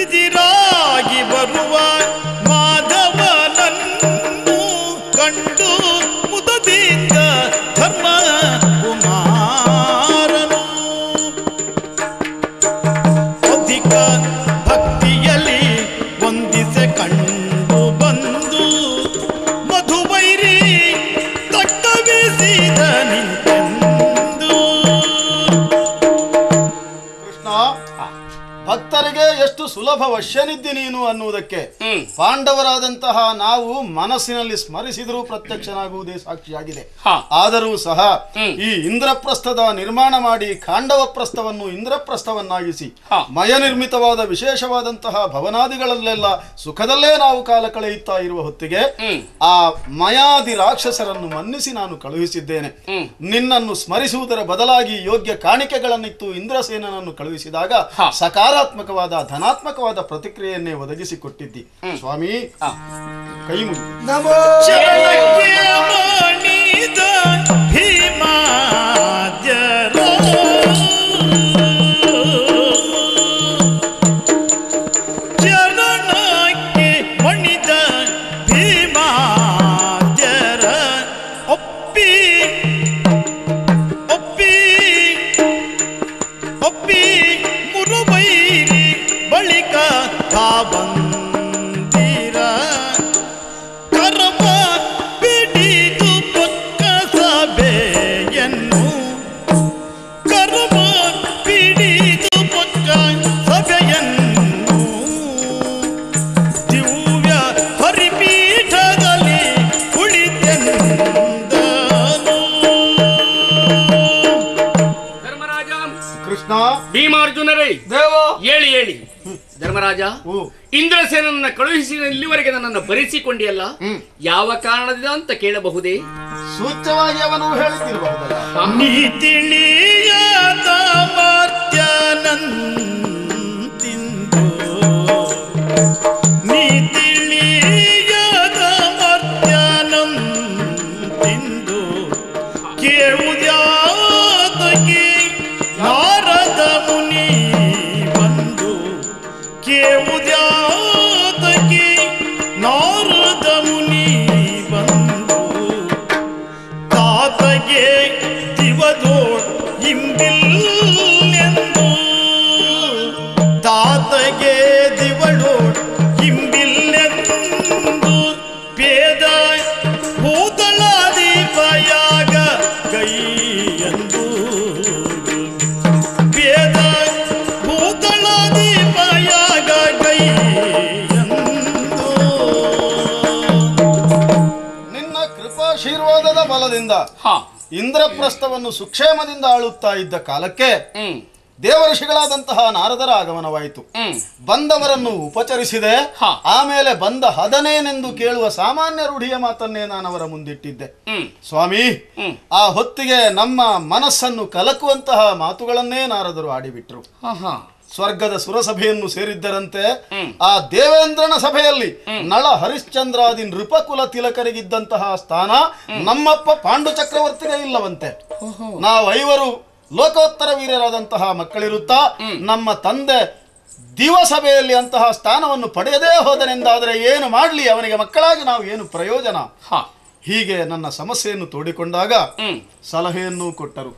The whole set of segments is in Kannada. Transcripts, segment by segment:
ಇದಿರಾಗಿ ಬರುವ ಮಾಧವನನ್ನು ಕಂಡು ಮುದದಿಂದ ಧರ್ಮ ಕುಮಾರನು ಅಧಿಕ ಭಕ್ತಿಯಲ್ಲಿ ವಂದಿಸೆ ಕಂಡು ಬಂದು ಮಧುವೈರಿ ತಟ್ಟವಿಸಿದ ನಿಂತೆಂದು. ಕೃಷ್ಣ, ಭಕ್ತರಿಗೆ ಎಷ್ಟು ಸುಲಭ ವಶ್ಯನಿದ್ದಿ ನೀನು ಅನ್ನುವುದಕ್ಕೆ ಪಾಂಡವರಾದಂತಹ ನಾವು ಮನಸ್ಸಿನಲ್ಲಿ ಸ್ಮರಿಸಿದರೂ ಪ್ರತ್ಯಕ್ಷನಾಗುವುದೇ ಸಾಕ್ಷಿಯಾಗಿದೆ. ಆದರೂ ಸಹ ಈ ಇಂದ್ರಪ್ರಸ್ಥದ ನಿರ್ಮಾಣ ಮಾಡಿ ಖಾಂಡವ ಪ್ರಸ್ಥವನ್ನು ಇಂದ್ರಪ್ರಸ್ಥವನ್ನಾಗಿಸಿ ಮಯ ನಿರ್ಮಿತವಾದ ವಿಶೇಷವಾದಂತಹ ಭವನಾದಿಗಳಲ್ಲೆಲ್ಲ ಸುಖದಲ್ಲೇ ನಾವು ಕಾಲ ಕಳೆಯುತ್ತಾ ಇರುವ ಹೊತ್ತಿಗೆ ಆ ಮಯಾದಿ ರಾಕ್ಷಸರನ್ನು ಮನ್ನಿಸಿ ನಾನು ಕಳುಹಿಸಿದ್ದೇನೆ. ನಿನ್ನನ್ನು ಸ್ಮರಿಸುವುದರ ಬದಲಾಗಿ ಯೋಗ್ಯ ಕಾಣಿಕೆಗಳನ್ನಿತ್ತು ಇಂದ್ರಸೇನನನ್ನು ಕಳುಹಿಸಿದಾಗ ಸಕಾರಾತ್ಮಕವಾದ ಧನಾತ್ಮಕವಾದ ಪ್ರತಿಕ್ರಿಯೆಯನ್ನೇ ಒದಗಿಸಿಕೊಟ್ಟಿದ್ದಿ. ಸ್ವಾಮಿ, ಕೈ ಮುಗಿ. ನಮೋ ಚರಣಕ್ಕೆ ಮಣಿದ ಭೀಮಾದ್ಯರ ಚರಣಕ್ಕೆ ಮಣಿದ ಭೀಮಾದ್ಯರ ಒಪ್ಪಿ ಒಪ್ಪಿ ಒಪ್ಪಿ ಮುರುಬೈರಿ ಬಳಿಕ ಬಂದಿರ ಕರ್ಮ ಬಿಡಿದು ಪಕ್ಕ ಸಭೆಯನ್ನು ಕರ್ಮ ಬಿಡಿದು ಪಕ್ಕ ಸಭೆಯನ್ನು ದಿವ್ಯ ಹರಿಪೀಠದಲ್ಲಿ ಕುಳಿತೆಂದನು. ಧರ್ಮರಾಜ, ಕೃಷ್ಣ, ಭೀಮಾರ್ಜುನರೇ, ದೇವ, ಹೇಳಿ ಹೇಳಿ. ಧರ್ಮರಾಜ, ಇಂದ್ರಸೇನನ್ನ ಕಳುಹಿಸಿ ಇಲ್ಲಿವರೆಗೆ ನನ್ನನ್ನು ಭರಿಸಿಕೊಂಡಿಯಲ್ಲ, ಯಾವ ಕಾರಣದಿಂದ ಅಂತ ಕೇಳಬಹುದೇ? ಸೂಚ್ಯವಾಗಿ ಅವನು ಹೇಳಿದ್ದಿರಬಹುದಲ್ಲ. ನೀ ತಿಳಿಯದ ಮರ್ತ್ಯನಂತಿಂದು ನೀ ತಿಳಿಯದ ಮರ್ತ್ಯನಂತಿಂದು ಕೇಳುವುದ್ಯಾತಕ್ಕೆ ನಾರದ ಮುನಿ ಬಂದು ಕೇಳುವುದ್ಯಾತಕ್ಕೆ ನಾರದ ಮುನಿ ಬಂದು ತಾತಗೆ ದಿವದೋಡ್ ಇಂಬಿಲ್ಲೆಂದು ತಾತಗೆ ದಿವಳೋಡ್ ಇಂಬಿಲ್ಲೆಂದು ಪೇದ ಭೂತಳಾಧಿಪಯಾಗ ಗೈಯಂದು ಪೇದ ಭೂತಳಾಧಿಪಯಾಗ ಗೈಯಂದು. ನಿನ್ನ ಕೃಪಾಶೀರ್ವಾದದ ಬಲದಿಂದ ಇಂದ್ರಪ್ರಸ್ಥವನ್ನು ಸುಕ್ಷೇಮದಿಂದ ಆಳುತ್ತಾ ಇದ್ದ ಕಾಲಕ್ಕೆ ದೇವಋಷಿಗಳಾದಂತಹ ನಾರದರ ಆಗಮನವಾಯಿತು. ಬಂದವರನ್ನು ಉಪಚರಿಸಿದೆ. ಆಮೇಲೆ ಬಂದ ಹದನೇನೆಂದು ಕೇಳುವ ಸಾಮಾನ್ಯ ರೂಢಿಯ ಮಾತನ್ನೇ ನಾನು ಅವರ ಮುಂದಿಟ್ಟಿದ್ದೆ. ಸ್ವಾಮಿ, ಆ ಹೊತ್ತಿಗೆ ನಮ್ಮ ಮನಸ್ಸನ್ನು ಕಲಕುವಂತಹ ಮಾತುಗಳನ್ನೇ ನಾರದರು ಆಡಿಬಿಟ್ರು. ಸ್ವರ್ಗದ ಸುರಸಭೆಯನ್ನು ಸೇರಿದ್ದರಂತೆ. ಆ ದೇವೇಂದ್ರನ ಸಭೆಯಲ್ಲಿ ನಳ ಹರಿಶ್ಚಂದ್ರಾದಿ ನೃಪಕುಲ ತಿಲಕರಿಗಿದ್ದಂತಹ ಸ್ಥಾನ ನಮ್ಮಪ್ಪ ಪಾಂಡು ಚಕ್ರವರ್ತಿಗೆ ಇಲ್ಲವಂತೆ. ನಾವೈವರು ಲೋಕೋತ್ತರ ವೀರರಾದಂತಹ ಮಕ್ಕಳಿರುತ್ತಾ ನಮ್ಮ ತಂದೆ ದಿವಸಭೆಯಲ್ಲಿ ಅಂತಹ ಸ್ಥಾನವನ್ನು ಪಡೆಯದೇ ಹೋದನೆಂದಾದರೆ ಏನು ಮಾಡಲಿ, ಅವನಿಗೆ ಮಕ್ಕಳಾಗಿ ನಾವು ಏನು ಪ್ರಯೋಜನ? ಹೀಗೆ ನನ್ನ ಸಮಸ್ಯೆಯನ್ನು ತೋಡಿಕೊಂಡಾಗ ಸಲಹೆಯನ್ನು ಕೊಟ್ಟರು.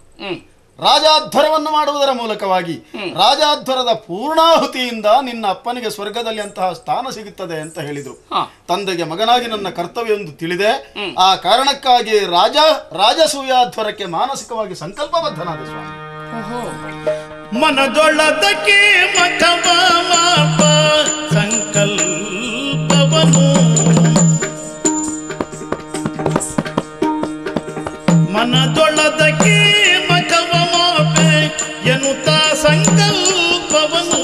ರಾಜಾಧ್ವರವನ್ನು ಮಾಡುವುದರ ಮೂಲಕವಾಗಿ ರಾಜಾಧ್ವರದ ಪೂರ್ಣಾಹುತಿಯಿಂದ ನಿನ್ನ ಅಪ್ಪನಿಗೆ ಸ್ವರ್ಗದಲ್ಲಿ ಅಂತಹ ಸ್ಥಾನ ಸಿಗುತ್ತದೆ ಅಂತ ಹೇಳಿದ್ರು. ತಂದೆಗೆ ಮಗನಾಗಿ ನನ್ನ ಕರ್ತವ್ಯ ಎಂದು ತಿಳಿದೆ. ಆ ಕಾರಣಕ್ಕಾಗಿ ರಾಜಸೂಯಾಧ್ವರಕ್ಕೆ ಮಾನಸಿಕವಾಗಿ ಸಂಕಲ್ಪಬದ್ಧನಾದ ಸ್ವಾಮಿ. ಮನದೊಳದಕ್ಕೆ ಮಠವ ಮಾಪ ಸಂಕಲ್ಪವನು ಮನದೊಳದಕ್ಕೆ ಮಠವ ಮಾಪೆ ಎನ್ನುತ್ತ ಸಂಕಲ್ಪವನು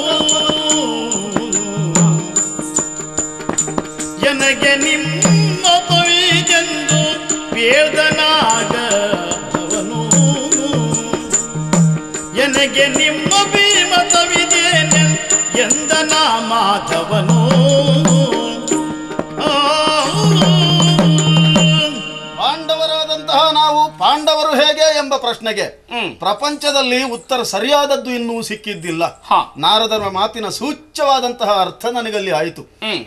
ಎನಗೆ ನಿಮ್ಮ ಪವಿಜೆಂದು ವೇದನಾಗವನು ಎನಗೆ ನಿಮ್ಮ ಭೀಮತವಿದೇನೆ ಎಂದನ ಮಾಧವನು. ಪಾಂಡವರಾದ ಈಗಂತಹ ನಾವು ಪಾಂಡವರು ಹೇಗೆ ಎಂಬ ಪ್ರಶ್ನೆಗೆ ಪ್ರಪಂಚದಲ್ಲಿ ಉತ್ತರ ಸರಿಯಾದದ್ದು ಇನ್ನೂ ಸಿಕ್ಕಿದ್ದಿಲ್ಲ. ನಾರದರ ಮಾತಿನ ಸೂಚ್ಯವಾದಂತಹ ಅರ್ಥ ನನಗಲ್ಲಿ ಆಯಿತು.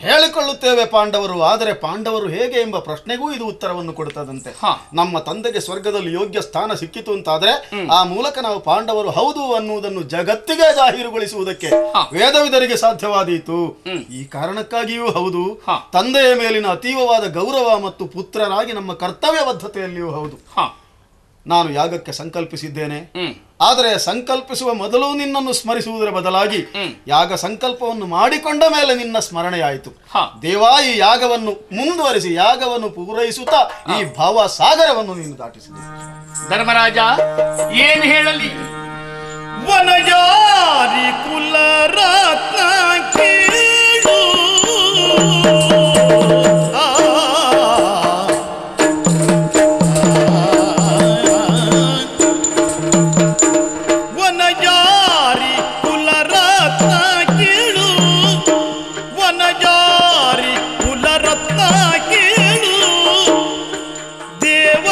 ಹೇಳಿಕೊಳ್ಳುತ್ತೇವೆ ಪಾಂಡವರು, ಆದರೆ ಪಾಂಡವರು ಹೇಗೆ ಎಂಬ ಪ್ರಶ್ನೆಗೂ ಇದು ಉತ್ತರವನ್ನು ಕೊಡುತ್ತದಂತೆ. ನಮ್ಮ ತಂದೆಗೆ ಸ್ವರ್ಗದಲ್ಲಿ ಯೋಗ್ಯ ಸ್ಥಾನ ಸಿಕ್ಕಿತು ಅಂತಾದ್ರೆ ಆ ಮೂಲಕ ನಾವು ಪಾಂಡವರು ಹೌದು ಅನ್ನುವುದನ್ನು ಜಗತ್ತಿಗೆ ಜಾಹೀರುಗೊಳಿಸುವುದಕ್ಕೆ ವೇದವಿದರಿಗೆ ಸಾಧ್ಯವಾದೀತು. ಈ ಕಾರಣಕ್ಕಾಗಿಯೂ ಹೌದು, ತಂದೆಯ ಮೇಲಿನ ಅತೀವವಾದ ಗೌರವ ಮತ್ತು ಪುತ್ರರಾಗಿ ನಮ್ಮ ಕರ್ತವ್ಯ ಬದ್ಧತೆಯಲ್ಲಿಯೂ ಹೌದು. ನಾನು ಯಾಗಕ್ಕೆ ಸಂಕಲ್ಪಿಸಿದ್ದೇನೆ, ಆದರೆ ಸಂಕಲ್ಪಿಸುವ ಮೊದಲು ನಿನ್ನನ್ನು ಸ್ಮರಿಸುವುದರ ಬದಲಾಗಿ ಯಾಗ ಸಂಕಲ್ಪವನ್ನು ಮಾಡಿಕೊಂಡ ಮೇಲೆ ನಿನ್ನ ಸ್ಮರಣೆಯಾಯಿತು. ದೇವಾ, ಈ ಯಾಗವನ್ನು ಮುಂದುವರಿಸಿ ಯಾಗವನ್ನು ಪೂರೈಸುತ್ತಾ ಈ ಭಾವ ಸಾಗರವನ್ನು ನೀನು ದಾಟಿಸಿದೆ. ಧರ್ಮರಾಜ ಏನು ಹೇಳಲಿ? ವನಜಾರಿ ಕುಲರತ್ನ ಕೇಳು, ವನಜಾರಿ ಕುಲರತ್ನ ಕೇಳು, ವನಜಾರಿ ಕುಲರತ್ನ ಕೇಳು, ದೇವ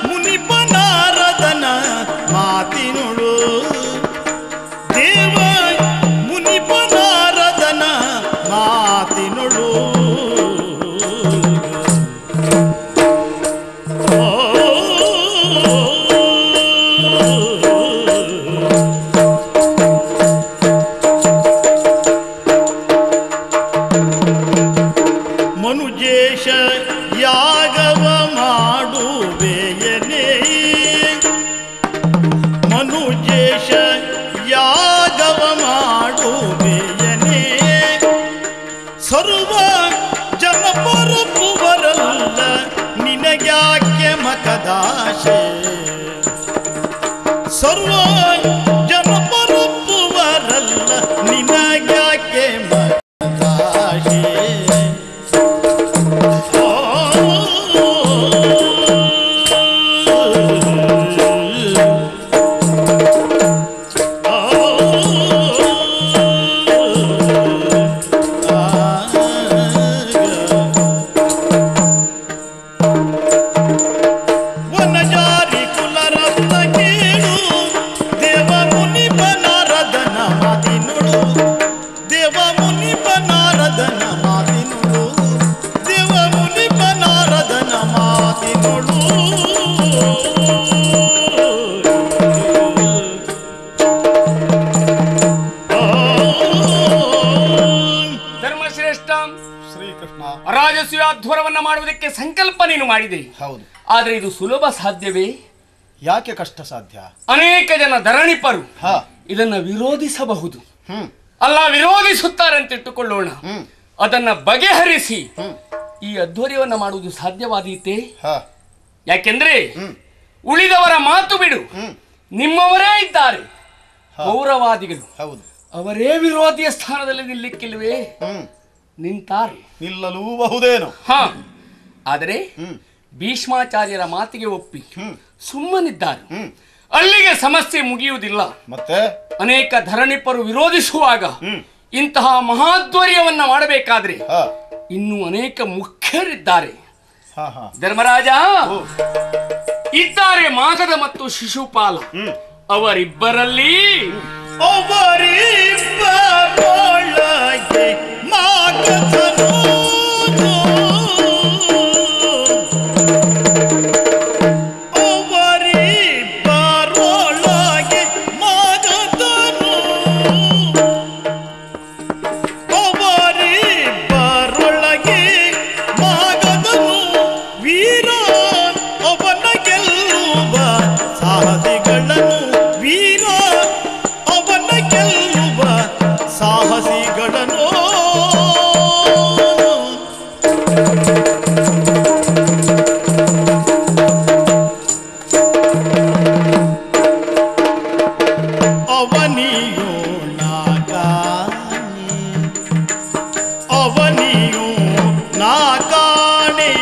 ಮುನಿಪ ನಾರದನ ಮಾತಿನುಳು, ದೇವ ಮುನಿಪ ನಾರದನ ಮಾತಿನುಳು. ಮನುಜೇಶ ಯಾಗವ ಮಾಡುವೆಯನೇ, ಮನುಜೇಶ ಯಾಗವ ಮಾಡುವೆಯನೇ, ಸರ್ವ ಜನಪರಪುವರಲ್ಲ ನಿನಗ್ಯಾಕೆ ಮಕದಾಶೆ, ಸರ್ವ ಜನಪರಪುವರಲ್ಲ ನಿನಗ್ಯಾಕೆ ಮಕದಾಶೆ. ವನಜಾರಿ ಕುಲರತ್ನ ಕೇಳು, ದೇವ ಮುನಿಪ ನಾರದನ ಮಾತಿನುಳು, ದೇವ ಮುನಿಪ ನಾರದನ ಮಾತಿನುಳು, ದೇವ ಮುನಿಪ ನಾರದನ ಮಾತಿನುಳು. ಧರ್ಮಶ್ರೇಷ್ಠ, ಶ್ರೀಕೃಷ್ಣ, ರಾಜಸೂಯಾಧ್ವರವನ್ನ ಮಾಡುವುದಕ್ಕೆ ಸಂಕಲ್ಪ ನೀನು ಮಾಡಿದೆ. ಹೌದು, ಆದ್ರೆ ಇದು ಸುಲಭ ಸಾಧ್ಯವೇ? ಯಾಕೆ ಕಷ್ಟ ಸಾಧ್ಯ? ಅನೇಕ ಜನ ಧರಣಿಪರು ಇದನ್ನ ವಿರೋಧಿಸಬಹುದು. ಅಲ್ಲ, ವಿರೋಧಿಸುತ್ತಾರೆ ಅಂತ ಇಟ್ಟುಕೊಳ್ಳೋಣ. ಅದನ್ನ ಬಗೆಹರಿಸಿ ಈ ಅಧ್ವರ್ಯವನ್ನ ಮಾಡುವುದು ಸಾಧ್ಯವಾದೀತೆ? ಯಾಕೆಂದ್ರೆ ಉಳಿದವರ ಮಾತು ಬಿಡು, ನಿಮ್ಮವರೇ ಇದ್ದಾರೆ ಕೌರವಾದಿಗಳು, ಅವರೇ ವಿರೋಧಿಯ ಸ್ಥಾನದಲ್ಲಿ ನಿಲ್ಲಿಕ್ಕಿಲ್ವೇ? ನಿಂತಾರೆ, ನಿಲ್ಲಲೂ ಬಹುದೇನು. ಆದರೆ ಭೀಷ್ಮಾಚಾರ್ಯರ ಮಾತಿಗೆ ಒಪ್ಪಿ ಸುಮ್ಮನಿದ್ದಾರೆ. ಅಲ್ಲಿಗೆ ಸಮಸ್ಯೆ ಮುಗಿಯುವುದಿಲ್ಲ. ಮತ್ತೆ ಅನೇಕ ಧರಣಿಪರು ವಿರೋಧಿಸುವಾಗ ಇಂತಹ ಮಹಾಧ್ವರ್ಯವನ್ನ ಮಾಡಬೇಕಾದ್ರೆ ಇನ್ನೂ ಅನೇಕ ಮುಖ್ಯರಿದ್ದಾರೆ. ಧರ್ಮರಾಜ, ಇದ್ದಾರೆ ಮಾಗಧ ಮತ್ತು ಶಿಶುಪಾಲ. ಅವರಿಬ್ಬರಲ್ಲಿ ಒಬ್ಬರಿಬ್ಬರೊಳಗೆ ಮಾಗಧನು, ಒಬ್ಬರಿಬ್ಬರೊಳಗೆ ಮಾಗಧನು, ಒಬ್ಬರಿಬ್ಬರೊಳಗೆ ಮಾಗಧನು, ವೀರ ಅವನ ಗೆಲ್ಲುವ ಸಾಹಸಿಗಳನ್ನು, ವೀರ ಅವನ ಗೆಲ್ಲುವ ಸಾಹಸಿಗಳನ್ನು. ಅವನಿಯೋ ನಾಗಾಣಿ, ಅವನಿಯೋ ನಾಗಾಣಿ,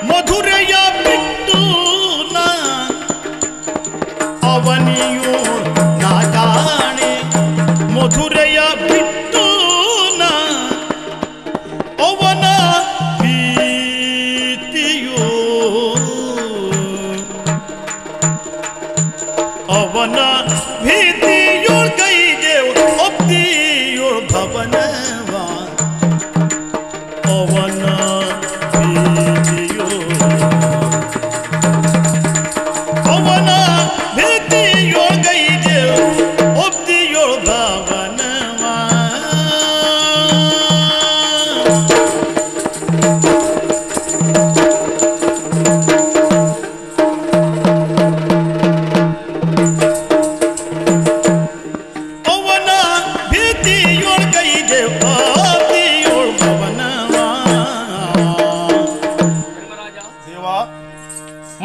ಮಧುರೆಯ ಬಿಟ್ಟು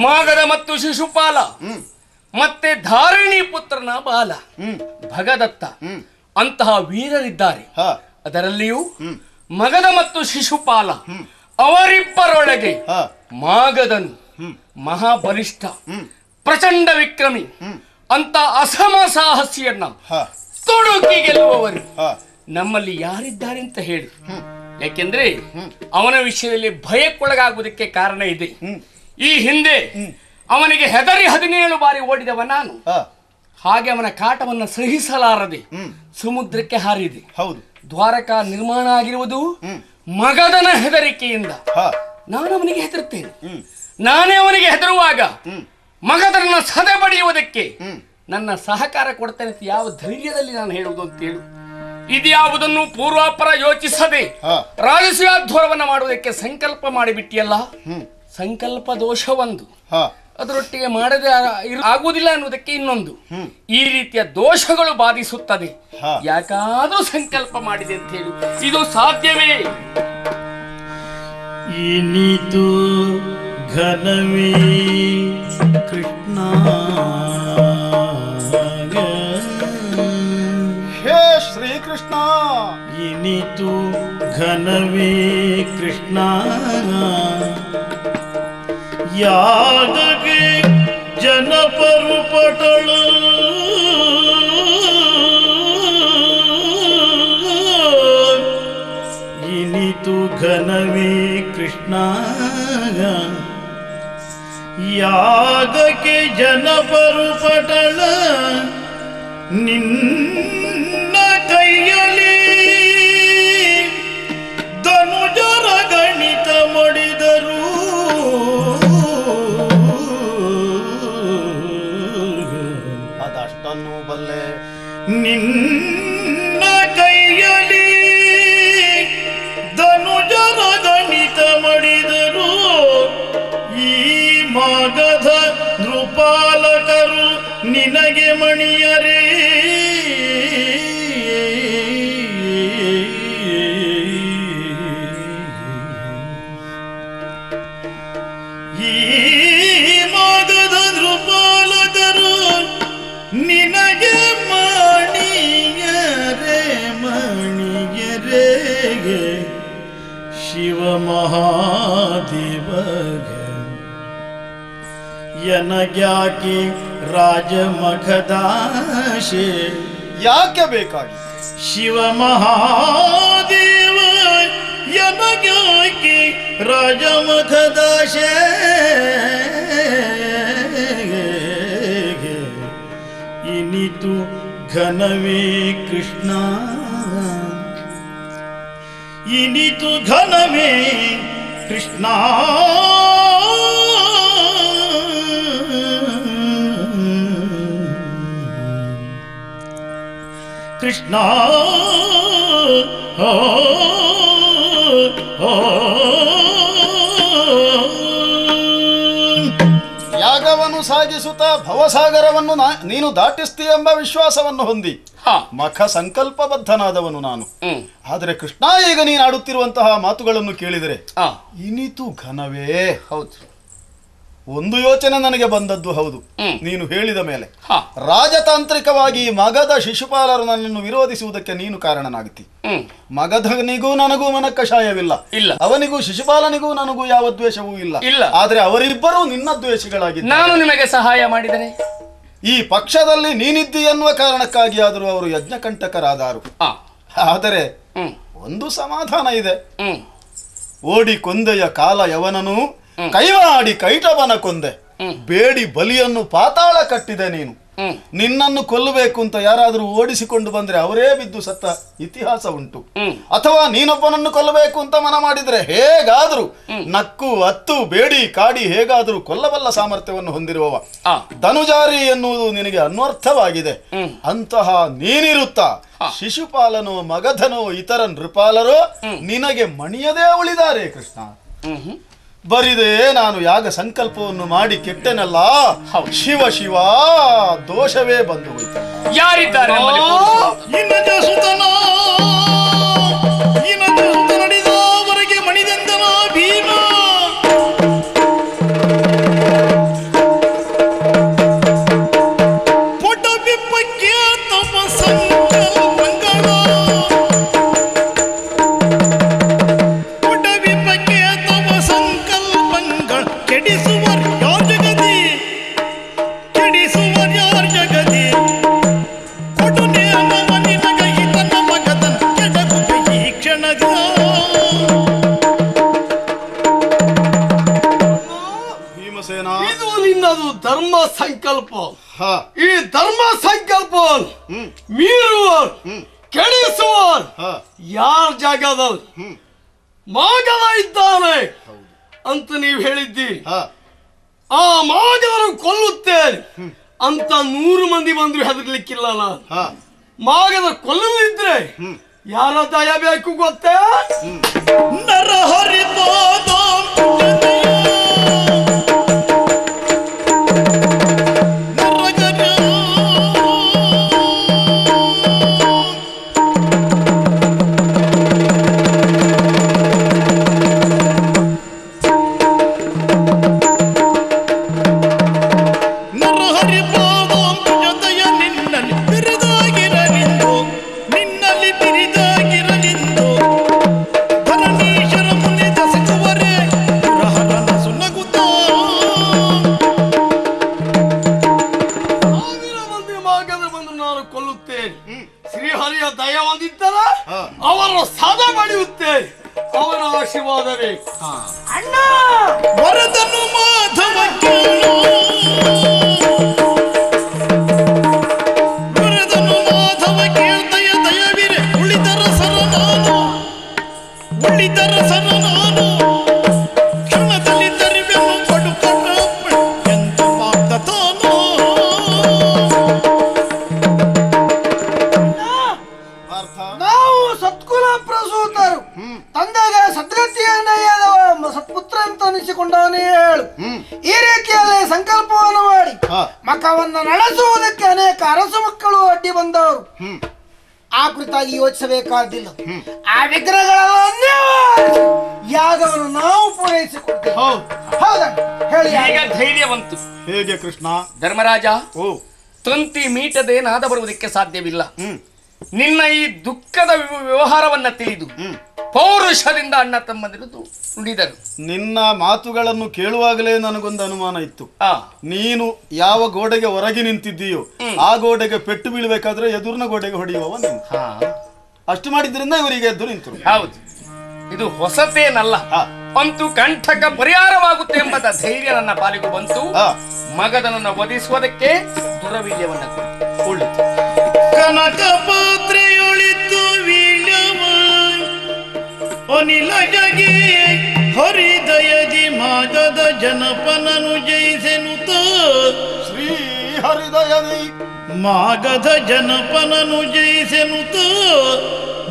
ಮಾಗಧ ಮತ್ತು ಶಿಶುಪಾಲ ಮತ್ತೆ ಧಾರಿಣಿ ಪುತ್ರನ ಬಾಲ ಭಗದತ್ತ ಅಂತಹ ವೀರರಿದ್ದಾರೆ. ಅದರಲ್ಲಿಯೂ ಮಗಧ ಮತ್ತು ಶಿಶುಪಾಲ ಅವರಿಬ್ಬರೊಳಗೆ ಮಾಗಧನು ಮಹಾಬಲಿಷ್ಠ ಪ್ರಚಂಡ ವಿಕ್ರಮಿ ಅಂತ ಅಸಮ ಸಾಹಸಿಯನ್ನ ತೊಡುಕಿ ಗೆಲ್ಲುವವರು ನಮ್ಮಲ್ಲಿ ಯಾರಿದ್ದಾರೆ ಅಂತ ಹೇಳಿ. ಯಾಕೆಂದ್ರೆ ಅವನ ವಿಷಯದಲ್ಲಿ ಭಯಕ್ಕೊಳಗಾಗುವುದಕ್ಕೆ ಕಾರಣ ಇದೆ. ಈ ಹಿಂದೆ ಅವನಿಗೆ ಹೆದರಿ 17 ಬಾರಿ ಓಡಿದವ ನಾನು. ಹಾಗೆ ಅವನ ಕಾಟವನ್ನು ಸಹಿಸಲಾರದೆ ಸಮುದ್ರಕ್ಕೆ ಹಾರಿದೆ. ದ್ವಾರಕಾ ನಿರ್ಮಾಣ ಆಗಿರುವುದು ಮಗಧನ ಹೆದರಿಕೆಯಿಂದ. ನಾನು ಅವನಿಗೆ ಹೆದರುತ್ತೇನೆ. ನಾನೇ ಅವನಿಗೆ ಹೆದರುವಾಗ ಮಗಧನ ಸದೆ ಬಡಿಯುವುದಕ್ಕೆ ನನ್ನ ಸಹಕಾರ ಕೊಡ್ತೇನೆ ಅಂತ ಯಾವ ಧೈರ್ಯದಲ್ಲಿ ನಾನು ಹೇಳುವುದು ಅಂತೇಳಿ ಇದ್ಯಾವುದನ್ನು ಪೂರ್ವಾಪರ ಯೋಚಿಸದೆ ರಾಜಸೀಯಾಧ್ವರವನ್ನ ಮಾಡುವುದಕ್ಕೆ ಸಂಕಲ್ಪ ಮಾಡಿಬಿಟ್ಟಿಯಲ್ಲ. ಸಂಕಲ್ಪ ದೋಷವೊಂದು, ಅದರೊಟ್ಟಿಗೆ ಮಾಡದೆ ಆಗುವುದಿಲ್ಲ ಅನ್ನುವುದಕ್ಕೆ ಇನ್ನೊಂದು. ಈ ರೀತಿಯ ದೋಷಗಳು ಬಾಧಿಸುತ್ತದೆ. ಯಾಕಾದ್ರೂ ಸಂಕಲ್ಪ ಮಾಡಿದೆ ಅಂತ ಹೇಳಿ ಇದು ಸಾಧ್ಯವೇ? ಇನಿತು ಘನವೇ ಕೃಷ್ಣ ಹೇ ಶ್ರೀಕೃಷ್ಣ. ಇನಿತು ಘನವೇ ಕೃಷ್ಣ ಯಾಗಗೆ ಜನಪರು ಪಟಳು ಇನಿತು ಘನವೇ ಕೃಷ್ಣ ಯಾಗಕ್ಕೆ ಜನಪರು ಪಟಳ ನಿನ್ನ ಕೈಯಲ್ಲಿ ಧನುಜರ ಗಣಿತ ಮಡಿದರು ಅದಷ್ಟನ್ನು ಬಲ್ಲೆ. ನಿನ್ನ ಕೈಯಲ್ಲಿ ಧನುಜರ ಗಣಿತ ಮಡಿದರು ಈ ಮಗಧ ನೃಪಾಲಕರು ನಿನಗೆ ಮಣಿಯರೇ. ಈ ಮಗಧ ನೃಪಾಲಕರು ನಿನಗೆ ಮಣಿಯರೇ ಮಣಿಯರೇ. ಶಿವ ಮಹಾದೇವಗ ಯನಗ್ಯಾಕೆ ರಾಜಮಖದಾಶೆ ಯಾಕೆ ಬೇಕಾಗಿ? ಶಿವ ಮಹಾದೇವ ಯನಗ್ಯಾಕೆ ರಾಜಮಖದಾಶೆ ಇನಿತು ಘನವೇ ಕೃಷ್ಣ ಇನಿತು ಘನವೇ ಕೃಷ್ಣ ಕೃಷ್ಣ ಯಾಗವನ್ನು ಸಾಗಿಸುತ್ತಾ ಭವಸಾಗರವನ್ನು ನೀನು ದಾಟಿಸ್ತೀಯ ಎಂಬ ವಿಶ್ವಾಸವನ್ನು ಹೊಂದಿ ಮಖ ಸಂಕಲ್ಪಬದ್ಧನಾದವನು ನಾನು. ಆದರೆ ಕೃಷ್ಣ, ಈಗ ನೀನು ಆಡುತ್ತಿರುವಂತಹ ಮಾತುಗಳನ್ನು ಕೇಳಿದರೆ ಇನಿತು ಘನವೇ. ಹೌದು, ಒಂದು ಯೋಚನೆ ನನಗೆ ಬಂದದ್ದು ಹೌದು. ನೀನು ಹೇಳಿದ ಮೇಲೆ ರಾಜತಾಂತ್ರಿಕವಾಗಿ ಮಗಧ ಶಿಶುಪಾಲರು ನನ್ನನ್ನು ವಿರೋಧಿಸುವುದಕ್ಕೆ ನೀನು ಕಾರಣನಾಗುತ್ತಿ. ಮಗಧನಿಗೂ ನನಗೂ ಮನಕಷಾಯವಿಲ್ಲ, ಅವನಿಗೂ ಶಿಶುಪಾಲನಿಗೂ ನನಗೂ ಯಾವ ದ್ವೇಷವೂ ಇಲ್ಲ. ಆದ್ರೆ ಅವರಿಬ್ಬರೂ ನಿನ್ನ ದ್ವೇಷಿಗಳಾಗಿದ್ದಾರೆ. ನಾನು ನಿಮಗೆ ಸಹಾಯ ಮಾಡಿದರೆ ಈ ಪಕ್ಷದಲ್ಲಿ ನೀನಿದ್ದಿ ಎನ್ನುವ ಕಾರಣಕ್ಕಾಗಿ ಆದರೂ ಅವರು ಯಜ್ಞಕಂಟಕರಾದರು. ಆದರೆ ಒಂದು ಸಮಾಧಾನ ಇದೆ. ಓಡಿ ಕೊಂದೆಯ ಕಾಲ ಯವನನು ಕೈವಾಡಿ ಕೈಟವನ ಕೊಂದೆ, ಬೇಡಿ ಬಲಿಯನ್ನು ಪಾತಾಳ ಕಟ್ಟಿದೆ ನೀನು. ನಿನ್ನನ್ನು ಕೊಲ್ಲಬೇಕು ಅಂತ ಯಾರಾದರೂ ಓಡಿಸಿಕೊಂಡು ಬಂದ್ರೆ ಅವರೇ ಬಿದ್ದು ಸತ್ತ ಇತಿಹಾಸ ಉಂಟು. ಅಥವಾ ನೀನೊಬ್ಬನನ್ನು ಕೊಲ್ಲಬೇಕು ಅಂತ ಮನ ಮಾಡಿದ್ರೆ ಹೇಗಾದ್ರೂ ನಕ್ಕು ಅತ್ತು ಬೇಡಿ ಕಾಡಿ ಹೇಗಾದ್ರೂ ಕೊಲ್ಲಬಲ್ಲ ಸಾಮರ್ಥ್ಯವನ್ನು ಹೊಂದಿರುವವ ಧನುಜಾರಿ ಎನ್ನುವುದು ನಿನಗೆ ಅನ್ವರ್ಥವಾಗಿದೆ. ಅಂತಹ ನೀನಿರುತ್ತಾ ಶಿಶುಪಾಲನೋ ಮಗಧನೋ ಇತರ ನೃಪಾಲರೋ ನಿನಗೆ ಮಣಿಯದೇ ಉಳಿದಾರೆ ಕೃಷ್ಣ. ಬರಿದೆ ನಾನು ಯಾಗ ಸಂಕಲ್ಪವನ್ನು ಮಾಡಿ ಕೆಟ್ಟೆನಲ್ಲ. ಶಿವ ಶಿವ, ದೋಷವೇ ಬಂದು ಹೋಯ್ತು. ಯಾರಿದ್ದಾರೆ? ನಡೆದವರೆಗೆ ಮಣಿದಂದನ ಭೀಮ ಭೀಮಸೇನ, ಇದು ನಿನ್ನದು ಧರ್ಮ ಸಂಕಲ್ಪ. ಈ ಧರ್ಮ ಸಂಕಲ್ಪ ಮೀರುವ ಕೆಡಿಸುವ ಯಾರ ಜಾಗದಲ್ಲಿ ಮಾಗದ ಇದ್ದಾನೆ ಅಂತ ನೀವು ಹೇಳಿದ್ದೀರಿ. ಆ ಮಾಗದನ್ನು ಕೊಲ್ಲುತ್ತೇನೆ ಅಂತ 100 ಮಂದಿ ಬಂದ್ರು ಹೆದರ್ಲಿಕ್ಕಿಲ್ಲ. ನಾನು ಮಾಗದ ಕೊಲ್ಲಲಿದ್ರೆ ಯಾರ ದಯ ಬೇಕು ಗೊತ್ತೇ? ನರಹರಿ ಶ್ರೀಹರಿಯ ದಯ ಹೊಂದಿದ್ದರೆ ಅವರ ಸದ ಪಡೆಯುತ್ತೇನೆ. ಅವರ ಆಶೀರ್ವಾದವೇ ಅಣ್ಣ. ವರದನು ಮಾಧವ ವರದನು ಮಾಧವ ಕೇಳ್ದಯ ದಯವಿರೆ ಉಳಿದರ ಸರ ನಾನು ಕ್ಷಣದಲ್ಲಿ ತರಿವೆನು ಪಡುಕೊಂಡ ಎಂತ ಮಾತತಾನೋ. ನಾವು ಸತ್ಕುಲ ಪ್ರಸೂತರು ತಂದೆಗೆ ಸದ್ಗತಿಯನ್ನ ಸತ್ಪುತ್ರ ಅಂತ ಅನಿಸಿಕೊಂಡವನೇ ಹೇಳು. ಈ ರೀತಿಯಲ್ಲಿ ಸಂಕಲ್ಪವನ್ನು ಮಾಡಿ ಮಖವನ್ನು ನಡೆಸುವುದಕ್ಕೆ ಅನೇಕ ಅರಸು ಮಕ್ಕಳು ಅಡ್ಡಿ ಬಂದವರು. ಆ ಕುರಿತಾಗಿ ಯೋಚಿಸಬೇಕಾದಿಲ್ಲ. ಆ ವಿಗ್ರಹಗಳನ್ನೇ ಯಾಗವನ್ನು ನಾವು ಪೂರೈಸಿಕೊಡ್ತೇವೆ. ಹೇಳಿ. ಈಗ ಧೈರ್ಯ ಬಂತು. ಹೇಗೆ ಕೃಷ್ಣ? ಧರ್ಮರಾಜ, ತಂತಿ ಮೀಟದೆ ನಾದ ಬರುವುದಕ್ಕೆ ಸಾಧ್ಯವಿಲ್ಲ. ನಿನ್ನ ಈ ದುಃಖದ ವ್ಯವಹಾರವನ್ನ ತಿಳಿದು ಪೌರುಷದಿಂದ ಅಣ್ಣ ತಮ್ಮಂದಿರು ನುಡಿದರು. ನಿನ್ನ ಮಾತುಗಳನ್ನು ಕೇಳುವಾಗಲೇ ನನಗೊಂದು ಅನುಮಾನ ಇತ್ತು. ನೀನು ಯಾವ ಗೋಡೆಗೆ ಹೊರಗೆ ನಿಂತಿದ್ದೀಯೋ ಆ ಗೋಡೆಗೆ ಪೆಟ್ಟು ಬೀಳಬೇಕಾದ್ರೆ ಎದುರಿನ ಗೋಡೆಗೆ ಹೊಡೆಯುವವ ನೀನು. ಅಷ್ಟು ಮಾಡಿದ್ರಿಂದ ಇವರಿಗೆ ಎದ್ದು ನಿಂತರು. ಹೌದು, ಇದು ಹೊಸತೇನಲ್ಲ. ಅಂತೂ ಕಂಠಕ ಪರಿಹಾರವಾಗುತ್ತೆ ಎಂಬ ಧೈರ್ಯ ನನ್ನ ಪಾಲಿಗೂ ಬಂತು. ಮಗದನನ್ನು ವಧಿಸುವುದಕ್ಕೆ ದುರವೀಳ್ಯವನ್ನ ಕೊಳ್ಳಿತು. ಕನಕ ಪಾತ್ರೆಯೊಳಿತು ವೀಳ್ಯವ ಅನಿಲ ಜಗಿ ಹರಿದಯದಿ ಮಾಗದ ಜನಪನನು ಜಯಿಸೆನುತ. ಶ್ರೀ ಹರಿದಯದಿ ಮಾಗದ ಜನಪನನು ಜಯಿಸೆನುತ.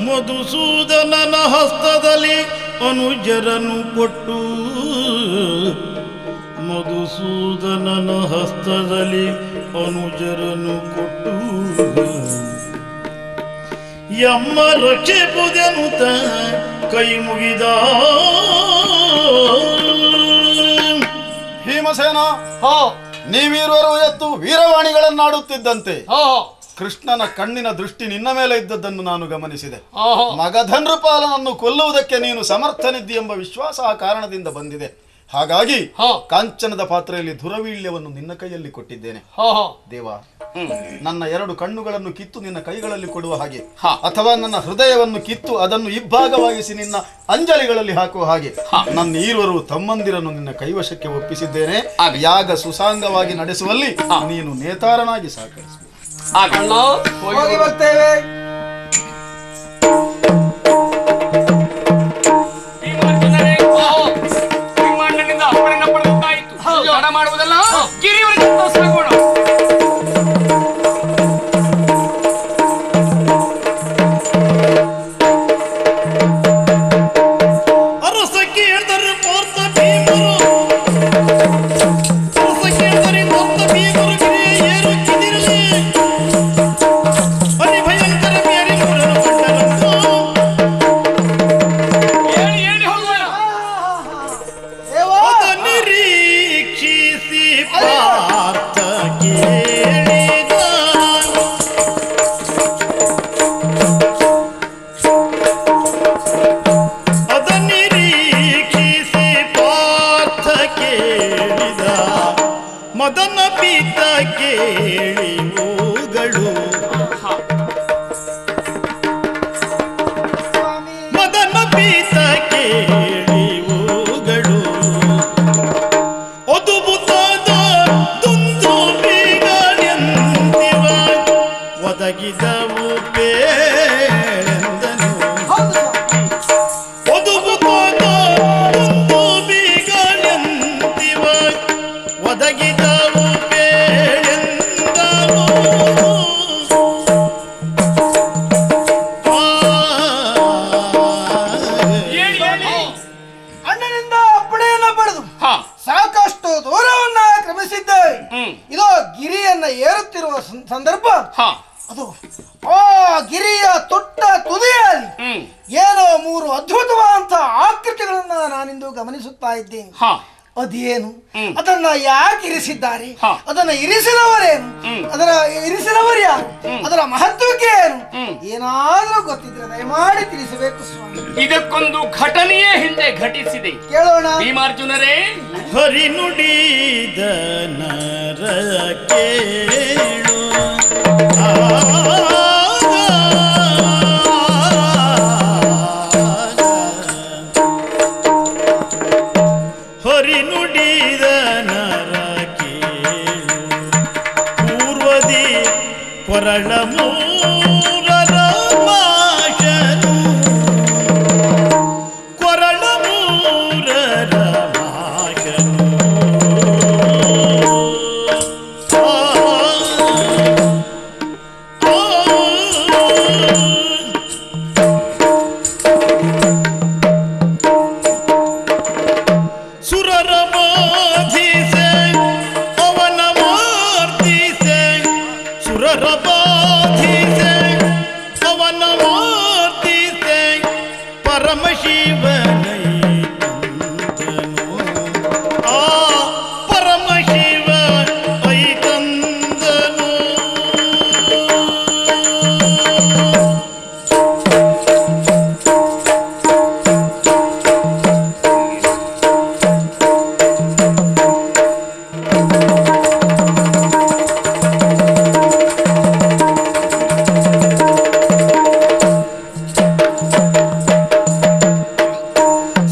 ಮಧುಸೂದನನ ಹಸ್ತದಲ್ಲಿ ಅನುಜರನು ಕೊಟ್ಟು ಮಧುಸೂದನನ ಹಸ್ತದಲ್ಲಿ ಅನುಜರನು ಕೊಟ್ಟು ಯಮ್ಮ ರಕ್ಷಿಪುದೆನುತ ಕೈ ಮುಗಿದ. ಭೀಮಸೇನ, ನೀವಿರುವರು ಎತ್ತು ವೀರವಾಣಿಗಳನ್ನಾಡುತ್ತಿದ್ದಂತೆ ಕೃಷ್ಣನ ಕಣ್ಣಿನ ದೃಷ್ಟಿ ನಿನ್ನ ಮೇಲೆ ಇದ್ದದ್ದನ್ನು ನಾನು ಗಮನಿಸಿದೆ. ಮಗಧನ್ರಪಾಲನನ್ನು ಕೊಲ್ಲುವುದಕ್ಕೆ ನೀನು ಸಮರ್ಥನಿದ್ದಿ ಎಂಬ ವಿಶ್ವಾಸ ಆ ಕಾರಣದಿಂದ ಬಂದಿದೆ. ಹಾಗಾಗಿ ಕಾಂಚನದ ಪಾತ್ರೆಯಲ್ಲಿ ದುರವೀಳ್ಯವನ್ನು ನಿನ್ನ ಕೈಯಲ್ಲಿ ಕೊಟ್ಟಿದ್ದೇನೆ. ದೇವ, ನನ್ನ 2 ಕಣ್ಣುಗಳನ್ನು ಕಿತ್ತು ನಿನ್ನ ಕೈಗಳಲ್ಲಿ ಕೊಡುವ ಹಾಗೆ, ಅಥವಾ ನನ್ನ ಹೃದಯವನ್ನು ಕಿತ್ತು ಅದನ್ನು ಇಬ್ಬಾಗವಾಗಿಸಿ ನಿನ್ನ ಅಂಜಲಿಗಳಲ್ಲಿ ಹಾಕುವ ಹಾಗೆ ನನ್ನ ಈರುವರು ತಮ್ಮಂದಿರನ್ನು ನಿನ್ನ ಕೈವಶಕ್ಕೆ ಒಪ್ಪಿಸಿದ್ದೇನೆ. ಯಾಗ ಸುಸಾಂಗವಾಗಿ ನಡೆಸುವಲ್ಲಿ ನೀನು ನೇತಾರನಾಗಿ ಸಹಕರಿಸು. ಹೋಗಿ ಬರ್ತೇವೆ. ಮಾಡುವುದಲ್ಲ ಗಿರಿಯವರಿಗೆ ಸಾಗೋಣ. ಅರಸ ಕೇಳಿದರೆ ಪಾರ್ಥ ಭೀಮರು ಅರಸ ಕೇಳಿದರೆ ಪಾರ್ಥ ಭೀಮರು ಗಿರಿಯರು ಕಿದಿರಲಿ ಅನಿ ಭಯಂಕರ ಮೇರಿ ಮೂರನು ಕಂಡರಂತ. ನಿರೀಕ್ಷಿಸಿ ಪಾರ್ಥ ಕೇಳಿದ. ಅದ ನಿರೀಕ್ಷಿಸಿ ಪಾರ್ಥ ಕೇಳಿದ. ಮದನ ಪೀತ ಕೇಳಿ ಹೋಗಳು. ಮದನ ಪೀತ ಕೇಳಿ ಹೋಗಳು. ಒದುಬುತ ಸಾಗಿದವು ಕೇಳೆಂದವು ಅಣ್ಣನಿಂದ ಅಪ್ಪಣೆಯನ್ನ ಪಡೆದು ಸಾಕಷ್ಟು ದೂರವನ್ನ ಕ್ರಮಿಸಿದ್ದೇವೆ. ಇದೋ ಗಿರಿಯನ್ನ ಏರುತ್ತಿರುವ ಸಂದರ್ಭ ಅದು ಆ ಗಿರಿಯ ತೊಟ್ಟ ತುದಿಯಲ್ಲಿ ಏನೋ 3 ಅದ್ಭುತವಾದಂತಹ ಆಕೃತಿಗಳನ್ನ ನಾನಿಂದು ಗಮನಿಸುತ್ತಾ ಇದ್ದೇನೆ. ಅದೇನು, ಅದನ್ನ ಯಾಕೆ ಇರಿಸಿದ್ದಾರೆ, ಅದನ್ನ ಇರಿಸಿದವರೇನು, ಅದರ ಇರಿಸಿದವರು ಯಾರು, ಅದರ ಮಹತ್ವಕ್ಕೆ ಏನು, ಏನಾದ್ರೂ ಗೊತ್ತಿದ್ರೆ ದಯಮಾಡಿ ತಿಳಿಸಬೇಕು ಸ್ವಾಮಿ. ಇದಕ್ಕೊಂದು ಘಟನೆಯೇ ಹಿಂದೆ ಘಟಿಸಿದೆ, ಕೇಳೋಣ. ಭೀಮಾರ್ಜುನರೇ, ಹರಿನುಡಿದ ನರ ಕೇಳು ಹರಿನುಡಿದ ನರ ಕೇಳು ಪೂರ್ವದಿ ಕೊರಳ ಮೂರರ ಮಾಶನು ಕೊರಳ ಮೂರರ ಮಾಶನು ಸುರರ ಬಾಧಿಸೆ ಅವನ ಮಾರ್ದಿಸೆ ಸುರರ ಬಾಧಿಸೆ ಅವನ ಮಾರ್ದಿಸೆ ಪರಮಶಿವನೈತಂದನು ಆ ಪರಮಶಿವ ಐತಂದನು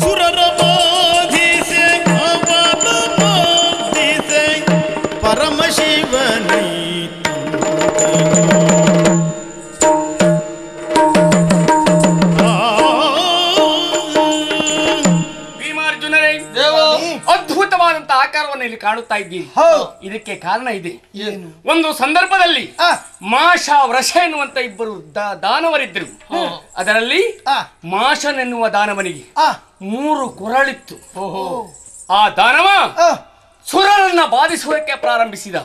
ಸುರರ ಬಾಧಿಸೆ ಅವನ ಮಾರ್ದಿಸೆ ಪರಮಶಿವನೈತಂದನು ಭೀಮಾರ್ಜುನರೇ, ಅದ್ಭುತವಾದಂತಹ ಆಕಾರವನ್ನು ಇಲ್ಲಿ ಕಾಣುತ್ತಾ ಇದ್ದೀರಿ. ಇದಕ್ಕೆ ಕಾರಣ ಇದೆ. ಒಂದು ಸಂದರ್ಭದಲ್ಲಿ ಮಾಷ ವೃಷ ಎನ್ನುವಂತ ಇಬ್ಬರು ದಾನವರಿದ್ದರು. ಅದರಲ್ಲಿ ಮಾಷನೆನ್ನುವ ದಾನವನಿಗೆ 3 ಕೊರಳಿತ್ತು. ಆ ದಾನವ ಸುರರನ್ನ ಬಾಧಿಸುವುದಕ್ಕೆ ಪ್ರಾರಂಭಿಸಿದ.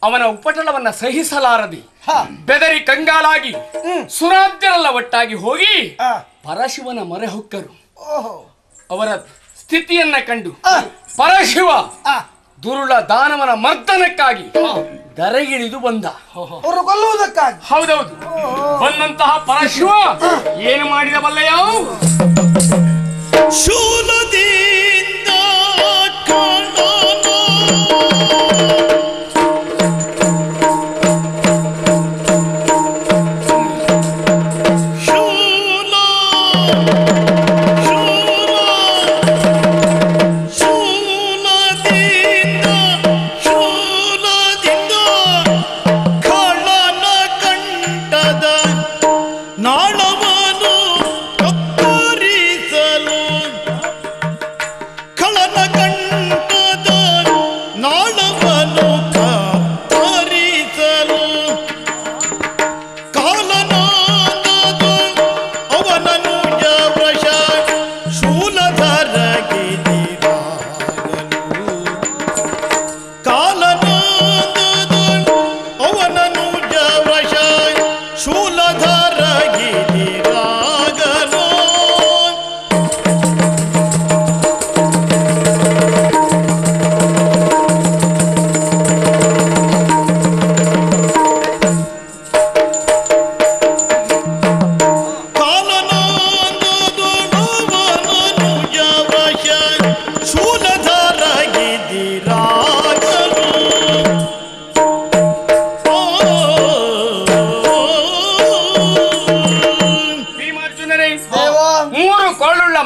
ಅವನ ಉಪಟಳವನ್ನ ಸಹಿಸಲಾರದೆ ಬೆದರಿ ಕಂಗಾಲಾಗಿ ಸುರಾಧ್ಯರೆಲ್ಲ ಒಟ್ಟಾಗಿ ಹೋಗಿ ಪರಶಿವನ ಮೊರೆ ಹೊಕ್ಕರು. ಅವರ ಸ್ಥಿತಿಯನ್ನ ಕಂಡು ಪರಶಿವ ದುರುಳ ದಾನವನ ಮರ್ದನಕ್ಕಾಗಿ ದರೆಗಿಳಿದು ಬಂದ. ಅವರು ಕೊಲ್ಲುವುದಕ್ಕಾಗಿ. ಹೌದೌದು. ಬಂದಂತಹ ಪರಶಿವ ಏನು ಮಾಡಿದ ಬಲ್ಲೆಯ? ಶೂಲದಿಂದ ಕಾಣೋನು ಶೂಲ ಶೂಲ ಶೂಲದಿಂದ ಶೂಲದಿಂದ ಖಳನ ಕಂಠದ ನಾಳವನು ಕತ್ತರಿಸಲು ಖಳನ ಕಂಠದ ನಾಳವನು ಕತ್ತರಿಸಲು ಕಾಲನಾದದ ಅವನನು ಜವೃಷ ಶೂಲಧರಗಿದಿರಾಗನು ಕಾಲನಾದದ ಅವನನು ಜವೃಷ ಶೂಲಧರಗಿದಿರಾಗನು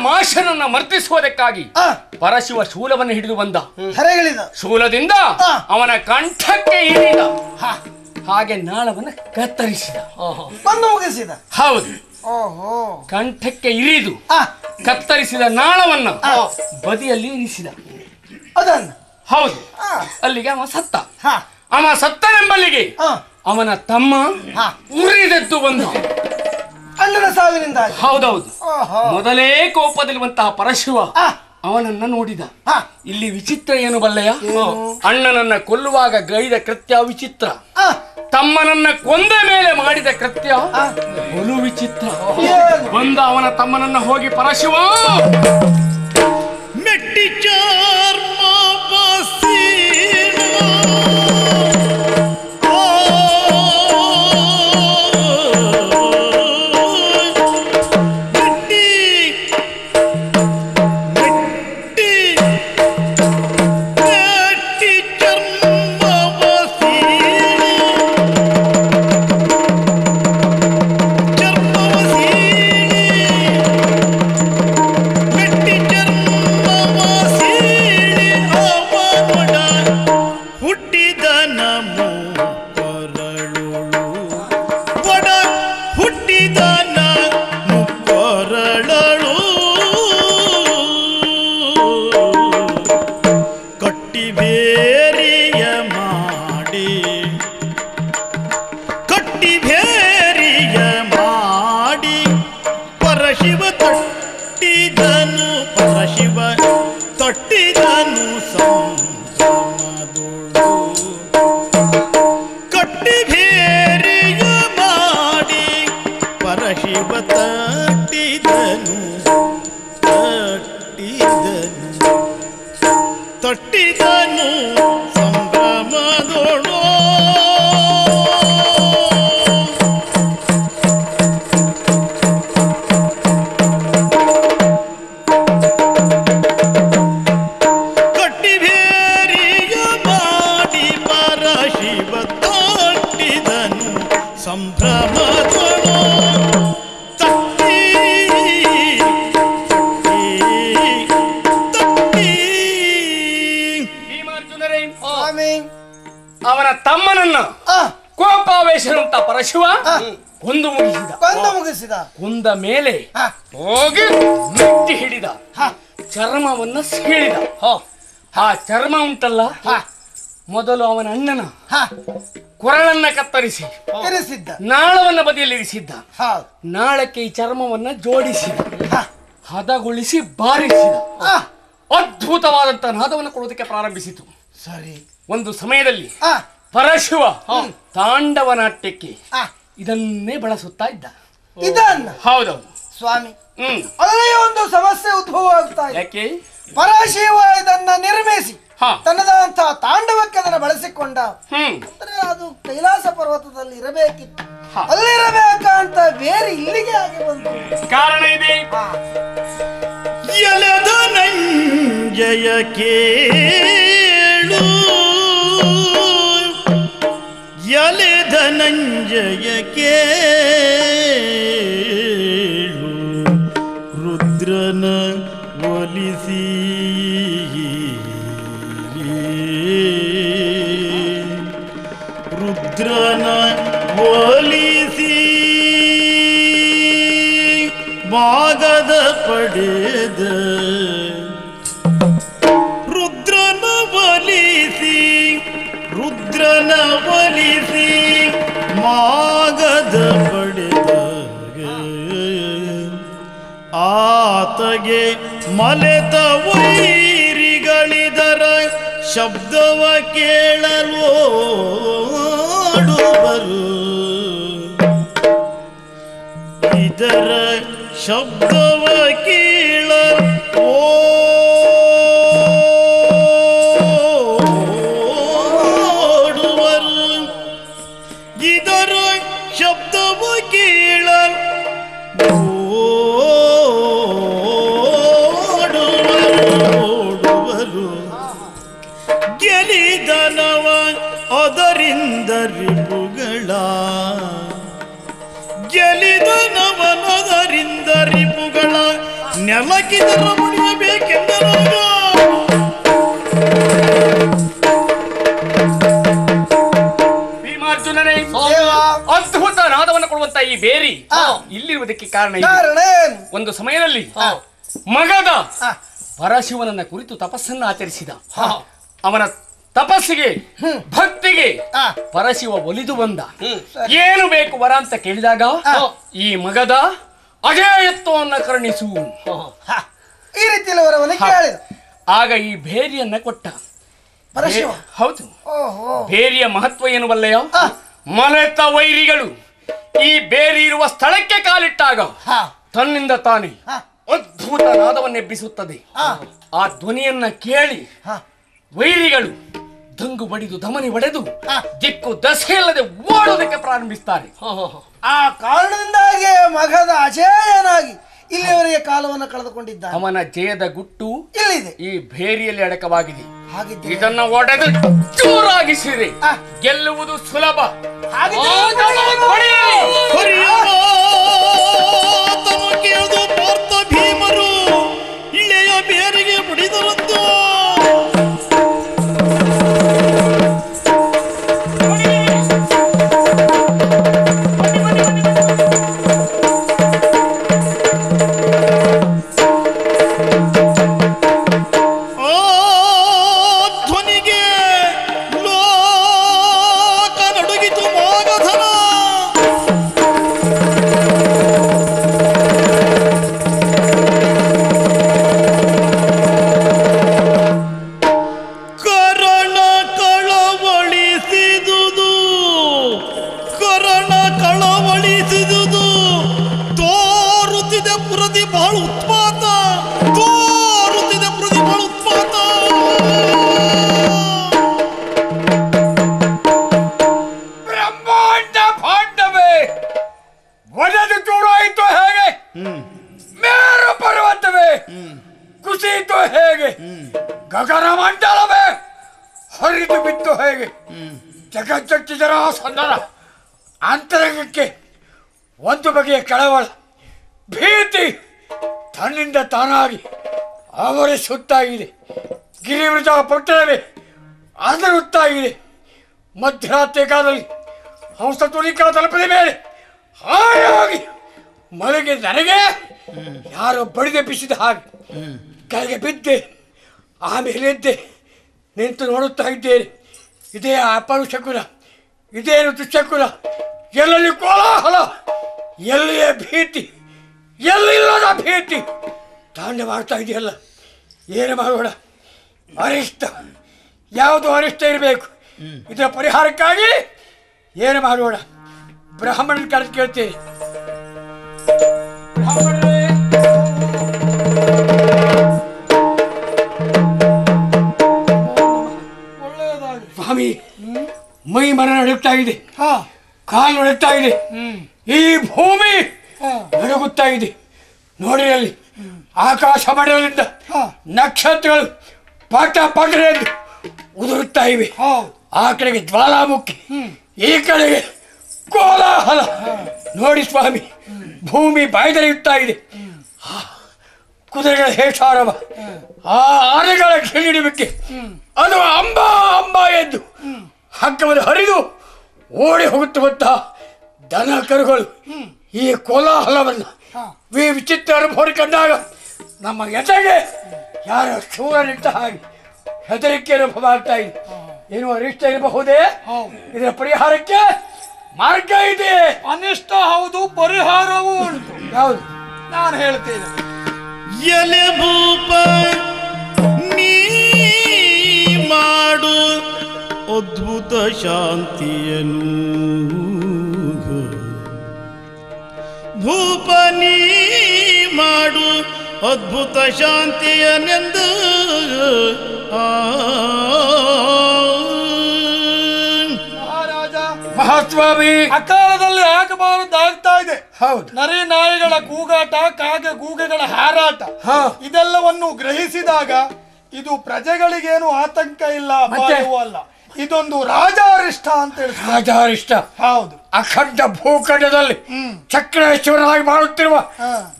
ಮಾಷನನ್ನ ಮರ್ದಿಸುವುದಕ್ಕಾಗಿ ಪರಶಿವ ಶೂಲವನ್ನು ಹಿಡಿದು ಬಂದ. ಶೂಲದಿಂದ ಅವನ ಕಂಠಕ್ಕೆ ಇರಿದ. ಹಾಗೆ ನಾಳವನ್ನು ಕತ್ತರಿಸಿದ. ಹೌದು, ಕಂಠಕ್ಕೆ ಇರಿದು ಕತ್ತರಿಸಿದ ನಾಳವನ್ನು ಬದಿಯಲ್ಲಿ ಇರಿಸಿದ. ಹೌದು. ಹಾ. ಅಲ್ಲಿಗೆ ಅವ ಸತ್ತ. ಹಾ. ಅವ ಸತ್ತನೆಂಬಲ್ಲಿಗೆ ಹಾ. ಅವನ ತಮ್ಮ ಹಾ. ಉರಿದೆದ್ದು ಬಂದ. ಅಣ್ಣನ ಸಾವಿನಿಂದ. ಹೌದೌದು. ಓಹೋ. ಮೊದಲೇ ಕೋಪದಲ್ಲಿರುವಂತಹ ಪರಶಿವ ಆ. ಅವನನ್ನ ನೋಡಿದ. ಹಾ. ಇಲ್ಲಿ ವಿಚಿತ್ರ ಏನು ಬಲ್ಲೆಯ? ಏನು? ಅಣ್ಣನನ್ನ ಕೊಲ್ಲುವಾಗ ಗೈದ ಕೃತ್ಯ ವಿಚಿತ್ರ, ಆ. ತಮ್ಮನನ್ನ ಕೊಂದ ಮೇಲೆ ಮಾಡಿದ ಕೃತ್ಯ ಆ. ಬಲು ವಿಚಿತ್ರ. ಏನು? ಬಂದ ಅವನ ತಮ್ಮನನ್ನ ಹೋಗಿ ಪರಶಿವ ಮೆಟ್ಟಿ ಚರ್ಮ ಬಸೀನು ತೊಟ್ಟಿದನು ಸಂಭ್ರಮದೋಳು ಕಟ್ಟಿಬೇರಿಯ ಮಾಡಿ ಪರಶಿವ ತೊಟ್ಟಿದನು ಸಂಭ್ರಮದೋಳು ಅವನ ತಮ್ಮನನ್ನ ಕೋಪಾವೇಶನಂತ ಪರಶಿವ ಕೊಂದು ಮುಗಿಸಿದ. ಕೊಂದ ಮೇಲೆ ಹೋಗಿ ಮೆಟ್ಟಿ ಹಿಡಿದ, ಚರ್ಮವನ್ನ ಸೀಳಿದ. ಆ ಚರ್ಮ ಉಂಟಲ್ಲ, ಮೊದಲು ಅವನ ಅಣ್ಣನ ಕೊರಳನ್ನ ಕತ್ತರಿಸಿ ನಾಳವನ್ನ ಬದಿಯಲ್ಲಿ ಇರಿಸಿದ್ದ. ನಾಳಕ್ಕೆ ಈ ಚರ್ಮವನ್ನ ಜೋಡಿಸಿದ, ಹದಗೊಳಿಸಿ ಬಾರಿಸಿದ. ಅದ್ಭುತವಾದಂತಹ ನಾದವನ್ನು ಕೊಡುವುದಕ್ಕೆ ಪ್ರಾರಂಭಿಸಿತು. ಸರಿ. ಒಂದು ಸಮಯದಲ್ಲಿ ಪರಶಿವ ತಾಂಡವ ನಾಟ್ಯಕ್ಕೆ ಇದನ್ನೇ ಬಳಸುತ್ತಾ ಇದ್ದ. ಹೌದೌದು ಸ್ವಾಮಿ. ಅಲ್ಲೇ ಒಂದು ಸಮಸ್ಯೆ ಉದ್ಭವ ಆಗ್ತಾ ಇದೆ. ಯಾಕೆ? ಪರಶಿವ ಇದನ್ನ ನಿರ್ಮಿಸಿ ತನ್ನದಂತಹ ತಾಂಡವಕ್ಕೆ ಅದನ್ನು ಬಳಸಿಕೊಂಡ. ಅದು ಕೈಲಾಸ ಪರ್ವತದಲ್ಲಿ ಇರಬೇಕಿತ್ತು, ಅಲ್ಲಿರಬೇಕಂತ ಬೇರೆ ಇಲ್ಲಿಗೆ ಆಗಿ ಬಂತು. ಕಾರಣ ಇದೆ. ಎಲಧನಂಜಯ ಕೇಳು, ಎಲಧನಂಜಯ ಕೇಳು, ರುದ್ರನ ಒಲಿಸಿ ರುದ್ರನ ಒಲಿಸಿ ಭಾಗದ ಪಡೆದ ರುದ್ರನ ಒಲಿಸಿ ಮಾಗದ ಪಡೆದ ಆತಗೆ ಮಲೆತ ವೈರಿಗಳಿದರ ಶಬ್ದವ ಕೇಳಲು ಓಡುವರು, ಇದರ ಶಬ್ದವ ಕೇಳ ಓಡುವರು, ಇದರ ಶಬ್ದವ ಕೇಳ ಓಡುವರು. ಗೆಲಿದನವ ಅದರಿಂದ ರಿಪುಗಳ, ಗೆಲಿದನವನದರಿಂದ ರಿಪುಗಳ ನೆಲಕ್ಕಿದರ ಮುಡಿಯಬೇಕೆಂದರು. ಭೀಮಾರ್ಜುನನೇ, ಅದ್ಭುತ ನಾದವನ್ನು ಕೊಡುವಂತ ಈ ಬೇರಿ ಇಲ್ಲಿರುವುದಕ್ಕೆ ಕಾರಣ ಇದೆ. ಒಂದು ಸಮಯದಲ್ಲಿ ಮಗದ ಪರಶಿವನನ್ನ ಕುರಿತು ತಪಸ್ಸನ್ನು ಆಚರಿಸಿದ. ಅವನ ತಪಸ್ಸಿಗೆ ಭಕ್ತಿಗೆ ಪರಶಿವ ಒಲಿದು ಬಂದ. ಏನು ಬೇಕು ವರ ಅಂತ ಕೇಳಿದಾಗ ಈ ಮಗದ ಅಜೇಯತ್ವವನ್ನು ಕರುಣಿಸು ಈ ರೀತಿಯಲ್ಲಿ ವರವನ್ನು ಕೇಳಿದ. ಆಗ ಈ ಭೇರಿಯನ್ನ ಕೊಟ್ಟ. ಪರಶಿವ ಹೌದು. ಬೇರಿಯ ಮಹತ್ವ ಏನು ಬಲ್ಲೆಯ? ಮನೆತ ವೈರಿಗಳು ಈ ಬೇರಿ ಇರುವ ಸ್ಥಳಕ್ಕೆ ಕಾಲಿಟ್ಟಾಗ ತನ್ನಿಂದ ತಾನೇ ಅದ್ಭುತ ನಾದವನ್ನೆಬ್ಬಿಸುತ್ತದೆ. ಆ ಧ್ವನಿಯನ್ನ ಕೇಳಿ ವೈರಿಗಳು ದಂಗು ಬಡಿದು ಧಮನಿ ಬಡೆದು ದಿಕ್ಕು ದಸೆಯಲ್ಲದೆ ಓಡೋದಕ್ಕೆ ಪ್ರಾರಂಭಿಸ್ತಾರೆ. ಆ ಕಾರಣದಿಂದಾಗಿ ಮಗದ ಅಜೇಯನಾಗಿ ಇಲ್ಲಿಯವರೆಗೆ ಕಾಲವನ್ನು ಕಳೆದುಕೊಂಡಿದ್ದಾನೆ. ಅವನ ಜಯದ ಗುಟ್ಟು ಇಲ್ಲಿದೆ, ಈ ಬೇರಿಯಲ್ಲಿ ಅಡಕವಾಗಿದೆ. ಹಾಗಿದ್ದರೆ ಇದನ್ನ ಒಡೆದು ಚೂರಾಗಿಸಿದೆ ಗೆಲ್ಲುವುದು ಸುಲಭ. ಕೇಳಿದು ಪಾರ್ಥ ಭೀಮರು ಇಳೆಯ ಬೇರಿಗೆ ಬಡಿದರಂತು. ಗಗನ ಮಂಡಲವೇ ಹರಿದು ಬಿತ್ತು ಹೇಗೆ ಜಗಜ್ಜರ ಸಂದರ ಅಂತರಂಗಕ್ಕೆ ಒಂದು ಬಗೆಯ ಕಳವಳ ಭೀತಿ ತನ್ನಿಂದ ತಾನಾಗಿ ಆವರಿಸುತ್ತಾಗಿದೆ. ಗಿರಿವೃತ ಪಟ್ಟಣವೇ ಅದರುತ್ತಾಗಿದೆ. ಮಧ್ಯರಾತ್ರಿ ಕಾಲದಲ್ಲಿ ಹಂಸ ತುಲಿಕಾ ತಲುಪದ ಮೇಲೆ ಹಾಯಾಗಿ ಮಳೆಗೆ ನನಗೆ ಯಾರೋ ಬಡಿದೆಬ್ಬಿಸಿದ ಹಾಗೆ ಕೆಳಗೆ ಬಿದ್ದೆ. ಆಮೇಲೆ ಎದ್ದೆ ನಿಂತು ನೋಡುತ್ತಾ ಇದ್ದೇನೆ. ಇದೇ ಅಪರುಷಕುಲ, ಇದೇನು ದುಶ್ಶಕುಲ, ಎಲ್ಲೆಲ್ಲಿ ಕೋಲಾಹಲ, ಎಲ್ಲಿಯೇ ಭೀತಿ, ಎಲ್ಲಿಲ್ಲದ ಭೀತಿ ತಾಂಡವಾಡ್ತಾ ಇದೆಯಲ್ಲ. ಏನು ಮಾಡೋಣ? ಅರಿಷ್ಟ, ಯಾವುದು ಅರಿಷ್ಟ ಇರಬೇಕು. ಇದರ ಪರಿಹಾರಕ್ಕಾಗಿ ಏನು ಮಾಡೋಣ? ಬ್ರಾಹ್ಮಣನ ಕರೆದು ಕೇಳ್ತೇನೆ. ಸ್ವಾಮಿ, ಮೈ ಮರ ನಡುತ್ತಾ ಇದೆ, ಕಾಲು ನಡುತ್ತಾ ಇದೆ, ಈ ಭೂಮಿ ನಡುಗುತ್ತಾ ಇದೆ. ನೋಡಿ ಅಲ್ಲಿ ಆಕಾಶ ಮಂಡಲದಿಂದ ನಕ್ಷತ್ರಗಳು ಪಟ ಪಟರೆಂದು ಉದುರುತ್ತಾ ಇವೆ. ಆ ಕಡೆಗೆ ಜ್ವಾಲಾಮುಖಿ, ಈ ಕಡೆಗೆ ಕೋಲಾಹಲ. ನೋಡಿ ಸ್ವಾಮಿ, ಭೂಮಿ ಬಾಯ್ದರಿಯುತ್ತಾ ಇದೆ. ಕುದುರೆಗಳ ಹೇಷಾರವ, ಆ ಆನೆಗಳ ಕಿಡಿಡುವಿಕೆ, ಅದು ಅಂಬಾ ಅಂಬಾ ಎಂದು ಹಗ್ಗವನ್ನು ಹರಿದು ಓಡಿ ಹೋಗುತ್ತಾ ದನ ಕರುಗಳು ಈ ಕೋಲಾಹಲವನ್ನು ವಿಚಿತ್ರ ಅನುಭವ ಕಂಡಾಗ ನಮ್ಮ ಎದೆಗೆ ಯಾರ ಶೂರನಿಟ್ಟ ಹಾಗೆ ಹೆದರಿಕೆ ಅನುಭವ ಆಗ್ತಾ ಇದೆ. ಏನು ಅರಿಷ್ಟ ಇರಬಹುದೇ? ಇದರ ಪರಿಹಾರಕ್ಕೆ ಮಾರ್ಗ ಇದೆ. ಅನಿಷ್ಟ ಹೌದು, ಪರಿಹಾರವೂ ಉಂಟು. ಯಾವುದು? ನಾನು ಹೇಳ್ತೇನೆ. ಎಲೆ ಭೂಪ ನೀ ಮಾಡು ಅದ್ಭುತ ಶಾಂತಿಯನ್ನು, ಭೂಪ ನೀ ಮಾಡು ಅದ್ಭುತ ಶಾಂತಿಯನೆಂದು ಮಹಾರಾಜ ಮಹಾಸ್ವಾಮಿ, ಅಕಾಲದಲ್ಲಿ ಆಗಬಾರದಾಗ್ತಾ ಇದೆ. ಹೌದು. ನರಿ ನಾಯಿಗಳ ಕೂಗಾಟ, ಕಾಗೆ ಗೂಗೆಗಳ ಹಾರಾಟ, ಇದೆಲ್ಲವನ್ನು ಗ್ರಹಿಸಿದಾಗ ಇದು ಪ್ರಜೆಗಳಿಗೇನು ಆತಂಕ ಇಲ್ಲ, ಅಪಾಯವೂ ಅಲ್ಲ. ಇದೊಂದು ರಾಜಾರಿಷ್ಟ ಅಂತ ಹೇಳಿ. ರಾಜಾರಿಷ್ಟ? ಹೌದು. ಅಖಂಡ ಭೂಖಂಡದಲ್ಲಿ ಚಕ್ರೇಶ್ವರನಾಗಿ ಮಾಡುತ್ತಿರುವ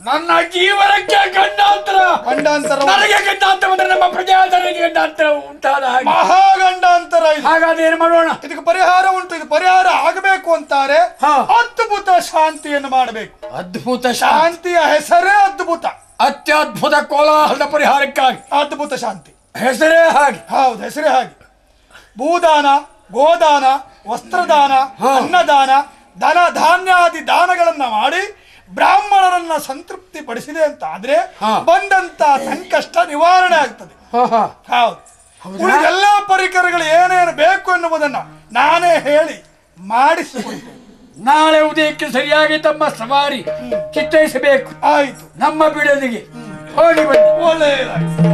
ನನ್ನ ಜೀವನಕ್ಕೆ ಗಂಡಾಂತರ. ನನಗೆ ಗಂಡಾಂತರ ಬಂದ್ರೆ ನಮ್ಮ ಪ್ರಜಾತನಿಗೆ ಗಂಡಾಂತರ ಉಂಟಾದ ಹಾಗೆ ಮಹಾಗಂಡಾಂತರ. ಹಾಗಾದ್ರೆ ಏನು ಮಾಡೋಣ? ಇದಕ್ಕೆ ಪರಿಹಾರ ಉಂಟು. ಇದು ಪರಿಹಾರ ಆಗಬೇಕು ಅಂತಾರೆ ಅದ್ಭುತ ಶಾಂತಿಯನ್ನು ಮಾಡಬೇಕು. ಅದ್ಭುತ ಶಾಂತಿಯ ಹೆಸರೇ ಅದ್ಭುತ. ಅತ್ಯದ್ಭುತ ಕೋಲಾಹಲದ ಪರಿಹಾರಕ್ಕಾಗಿ ಅದ್ಭುತ ಶಾಂತಿ. ಹೆಸರೇ ಹಾಗೆ. ಹೌದು, ಹೆಸರೇ ಹಾಗೆ. ಭೂದಾನ, ಗೋದಾನ, ವಸ್ತ್ರದಾನ, ಅನ್ನದಾನ, ಧನ ಧಾನ್ಯಾದಿ ದಾನಗಳನ್ನ ಮಾಡಿ ಬ್ರಾಹ್ಮಣರನ್ನ ಸಂತೃಪ್ತಿ ಪಡಿಸಿದೆ ಅಂತ ಆದ್ರೆ ಬಂದಂತ ಸಂಕಷ್ಟ ನಿವಾರಣೆ ಆಗ್ತದೆ. ಹೌದು. ಉಳಿದೆಲ್ಲ ಪರಿಕರಗಳು ಏನೇನು ಬೇಕು ಎನ್ನುವುದನ್ನ ನಾನೇ ಹೇಳಿ ಮಾಡಿಸಿಕೊಳ್ತೇನೆ. ನಾಳೆ ಉದಯಕ್ಕೆ ಸರಿಯಾಗಿ ತಮ್ಮ ಸವಾರಿ ಚಿತ್ತೈಸಬೇಕು. ಆಯ್ತು, ನಮ್ಮ ಬಿಡದಿಗೆ ಹೋಗಿ ಬನ್ನಿ. ಒಳ್ಳೆಯದಾಯ್ತು.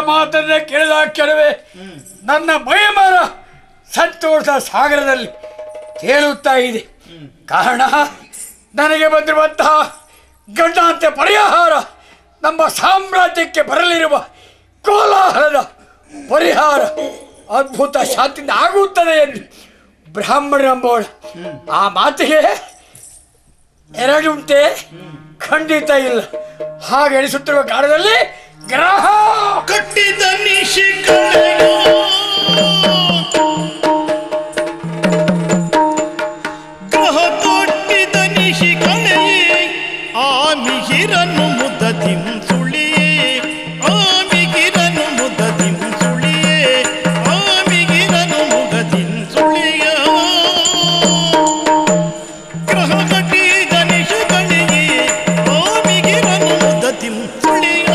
ಮಾತನ್ನೇ ಕೇಳಿದ ಕೆಲವೇ ನನ್ನ ಮೈಮರ ಸಂತೋಷ ಸಾಗರದಲ್ಲಿ ತೇಲುತ್ತಾ ಇದೆ. ಕಾರಣ ನನಗೆ ಬಂದಿರುವಂತಹ ಗಂಡಾಂತ್ಯ ಪರಿಹಾರ ನಮ್ಮ ಸಾಮ್ರಾಜ್ಯಕ್ಕೆ ಬರಲಿರುವ ಕೋಲಾಹಲದ ಪರಿಹಾರ ಅದ್ಭುತ ಶಾಂತಿಯಿಂದ ಆಗುತ್ತದೆ ಎಂದು ಬ್ರಾಹ್ಮಣರಂಬೋಳ ಆ ಮಾತಿಗೆ ಎರಡುಂಟೆ ಖಂಡಿತ ಇಲ್ಲ. ಹಾಗೆ ಎಣಿಸುತ್ತಿರುವ ಕಾಲದಲ್ಲಿ ಗ್ರಹ ಕಟ್ಟಿದ ನಿಶಿಕಳೆಯೋ ಗ್ರಹ ಕೊಟ್ಟಿದ ನಿಶಿಕಳೆಯೇ ಆ ಮಿಹಿರನ್ನು ಮುದ್ದದಿಂ ಸುಳಿಯೇ ಆ ಮಿಹಿರನ್ನು ಮುದ್ದದಿಂ ಸುಳಿಯೇ ಆ ಮಿಹಿರನ್ನು ಮುಗದಿಂ ಸುಳಿಯ ಗ್ರಹ ಕಟ್ಟಿದ ನಿಶಿಕಳೆಯೇ ಆ ಮಿಹಿರನ್ನು ಮುದ್ದದಿಂ ಸುಳಿಯ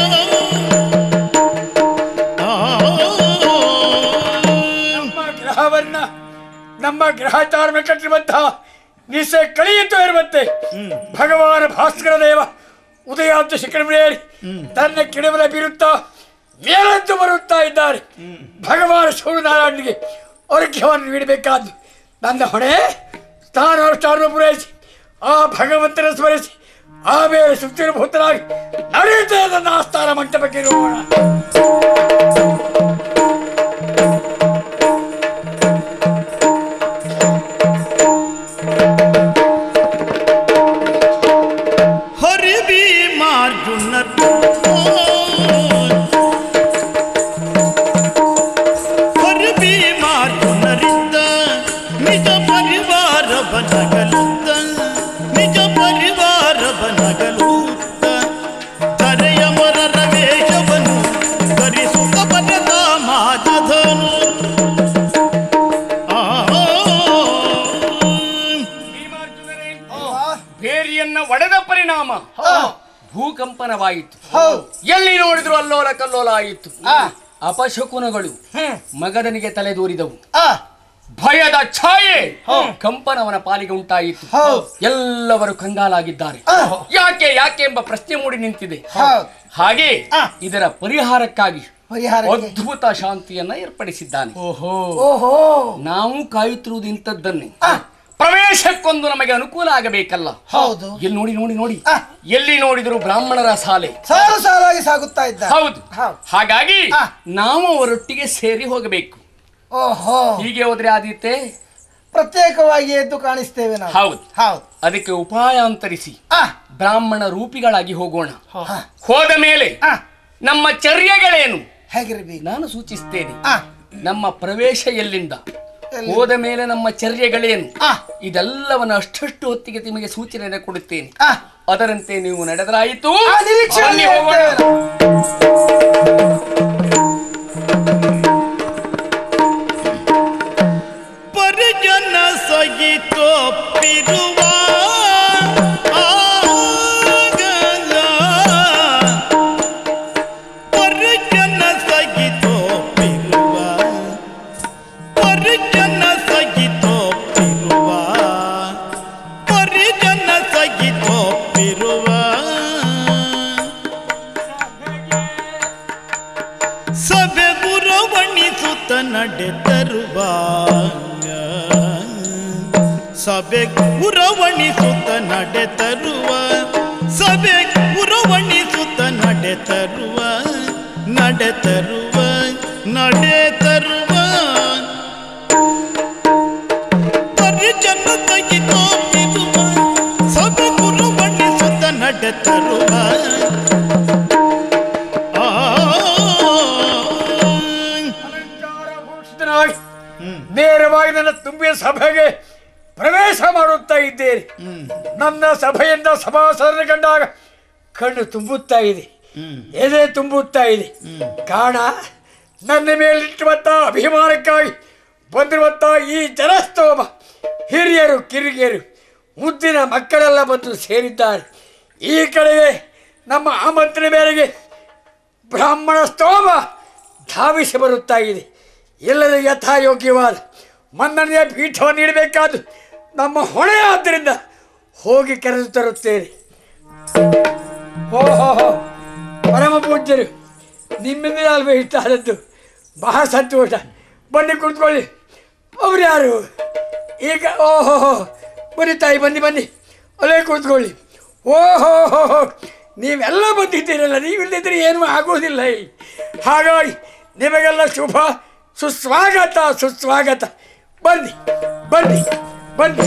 ನಮ್ಮ ಗ್ರಹಚಾರ ಕಟ್ಟಿರುವಂತಹ ನಿಸೆ ಕಳೆಯುತ್ತಾ ಇರುವಂತೆ ಭಗವಾನ ಭಾಸ್ಕರ ದೇವ ಉದಯಾಂತ ಶಿಖರವೇರಿ ತನ್ನ ಕಿಡವರ ಬೀರುತ್ತಾ ಮೇಲೆದ್ದು ಬರುತ್ತಾ ಇದ್ದಾರೆ. ಭಗವಾನ ಸೂರ್ಯನಾರಾಯಣನಿಗೆ ಆರೋಗ್ಯವನ್ನು ನೀಡಬೇಕಾದ್ದು ನನ್ನ ಹೊಣೆ. ಸ್ಥಾನಾನುಷ್ಠಾನ ಪೂರೈಸಿ ಆ ಭಗವಂತನ ಸ್ಮರಿಸಿ ಆಮೇಲೆ ಸುಪ್ತಿರಭೂತರಾಗಿ ನಡೆಯುತ್ತೆ ನನ್ನ ಆಸ್ಥಾನ ಮಂಟಪಕ್ಕೆ ಇರೋಣ. ಒಡೆದ ಪರಿಣಾಮ ಭೂಕಂಪನವಾಯಿತು. ಎಲ್ಲಿ ನೋಡಿದ್ರು ಅಲ್ಲೋಲ ಕಲ್ಲೋಲ ಆಯಿತು. ಅಪಶಕುನಗಳು ಮಗದನಿಗೆ ತಲೆದೂರಿದವು. ಭಯದ ಛಾಯೆ ಕಂಪನವನ ಪಾಲಿಗೆ ಉಂಟಾಯಿತು. ಎಲ್ಲವರು ಕಂಗಾಲಾಗಿದ್ದಾರೆ. ಯಾಕೆ ಯಾಕೆ ಎಂಬ ಪ್ರಶ್ನೆ ಮೂಡಿ ನಿಂತಿದೆ. ಹಾಗೆ ಇದರ ಪರಿಹಾರಕ್ಕಾಗಿ ಅದ್ಭುತ ಶಾಂತಿಯನ್ನ ಏರ್ಪಡಿಸಿದ್ದಾನೆ. ನಾವು ಕಾಯುತ್ತಿರುವುದು ಇಂಥದ್ದನ್ನೇ. ಪ್ರವೇಶಕ್ಕೊಂದು ನಮಗೆ ಅನುಕೂಲ ಆಗಬೇಕಲ್ಲ. ಹೌದು. ಎಲ್ಲಿ ನೋಡಿ ನೋಡಿ ನೋಡಿ ಎಲ್ಲಿ ನೋಡಿದ್ರು ಬ್ರಾಹ್ಮಣರ ಸಾಲೆ ಸಾಲು ಸಾಲಾಗಿ ಸಾಗುತ್ತಾ ಇದ್ದ. ಹೌದು. ಹಾಗಾಗಿ ನಾವು ಅವರೊಟ್ಟಿಗೆ ಸೇರಿ ಹೋಗಬೇಕು. ಓಹೋ, ಹೀಗೆ ಹೋದ್ರೆ ಆದೀತೆ ಪ್ರತ್ಯೇಕವಾಗಿ ಎದ್ದು ಕಾಣಿಸ್ತೇವೆ ನಾವು. ಹೌದು ಹೌದು. ಅದಕ್ಕೆ ಉಪಾಯ ಅಂತರಿಸಿ ಬ್ರಾಹ್ಮಣ ರೂಪಿಗಳಾಗಿ ಹೋಗೋಣ. ಹೋದ ಮೇಲೆ ನಮ್ಮ ಚರ್ಯಗಳೇನು ಹೇಗಿರಬೇಕು ನಾನು ಸೂಚಿಸ್ತೇನೆ. ನಮ್ಮ ಪ್ರವೇಶ ಎಲ್ಲಿಂದ, ಹೋದ ಮೇಲೆ ನಮ್ಮ ಚರ್ಯಗಳೇನು, ಇದೆಲ್ಲವನ್ನು ಅಷ್ಟಷ್ಟು ಹೊತ್ತಿಗೆ ನಿಮಗೆ ಸೂಚನೆ ಕೊಡುತ್ತೇನೆ. ಅದರಂತೆ ನೀವು ನಡೆದರಾಯಿತು. ಪರಿಜನ ಸಹಿತೊಪ್ಪಿರುವ ಪರಿಜನ ಸಹಿತೊಪ್ಪಿರುವ ಪರಿಜನ ಸಹಿತೊಪ್ಪಿರುವ ಪರಿಜನ ಸಹಿತೊಪ್ಪಿರುವ ನಡೆ ತರುವಾಗ ಸಭೆ ಉರವಣಿಸುತ್ತ ನಡೆ ತರುವ ಸಭೆ ಉರವಣಿಸುತ್ತ ನಡೆ ತರುವ ನಡೆ ತರುವ ನಡೆ ತರುವ ಪರಿಜನ ತೆಗೆದುಕೊಳ್ಳುವ ಸಭೆ ಉರವಣಿಸುತ್ತ ನಡೆ ತರುವ ನೇರವಾಗಿ ನನ್ನ ತುಂಬಿಯ ಸಭೆಗೆ ಪ್ರವೇಶ ಮಾಡುತ್ತಾ ಇದ್ದೇನೆ. ನನ್ನ ಸಭೆಯಿಂದ ಸಭಾಸದರನ್ನು ಕಂಡಾಗ ಕಣ್ಣು ತುಂಬುತ್ತಾ ಇದೆ, ಎದೆ ತುಂಬುತ್ತಾ ಇದೆ. ಕಾರಣ ನನ್ನ ಮೇಲಿಟ್ಟುವಂತಹ ಅಭಿಮಾನಕ್ಕಾಗಿ ಬಂದಿರುವಂತಹ ಈ ಜನಸ್ತೋಮ ಹಿರಿಯರು ಕಿರಿಯರು ಮುದ್ದಿನ ಮಕ್ಕಳೆಲ್ಲ ಬಂದು ಸೇರಿದ್ದಾರೆ. ಈ ಕಡೆಗೆ ನಮ್ಮ ಆಮಂತ್ರಣ ಮೇರೆಗೆ ಬ್ರಾಹ್ಮಣ ಸ್ತೋಮ ಧಾವಿಸಿ ಬರುತ್ತಾ ಇದೆ. ಎಲ್ಲರ ಯಥಾಯೋಗ್ಯವಾದ ಮನ್ನಣೆಯ ಪೀಠವನ್ನು ನೀಡಬೇಕಾದ್ದು ನಮ್ಮ ಹೊಣೆ. ಆದ್ದರಿಂದ ಹೋಗಿ ಕರೆದು ತರುತ್ತೇನೆ. ಓಹೋ, ಪರಮ ಪೂಜ್ಯರು, ನಿಮ್ಮಿಂದ ಅಲ್ವೇ ಇಷ್ಟ ಆದದ್ದು, ಬಹಳ ಸಂತೋಷ. ಬನ್ನಿ ಕುಳಿತುಕೊಳ್ಳಿ. ಅವ್ರು ಯಾರು ಈಗ? ಓಹೋ, ಬನ್ನಿ ತಾಯಿ, ಬನ್ನಿ ಬನ್ನಿ, ಅಲ್ಲೇ ಕುಳಿತುಕೊಳ್ಳಿ. ಓಹೋ, ನೀವೆಲ್ಲ ಬಂದಿದ್ದೀರಲ್ಲ, ನೀವಿಲ್ಲದಿದ್ದರೆ ಏನೂ ಆಗುವುದಿಲ್ಲ. ಹಾಗಾಗಿ ನಿಮಗೆಲ್ಲ ಶುಭ, ಸುಸ್ವಾಗತ, ಸುಸ್ವಾಗತ. ಬನ್ನಿ ಬನ್ನಿ ಬನ್ನಿ.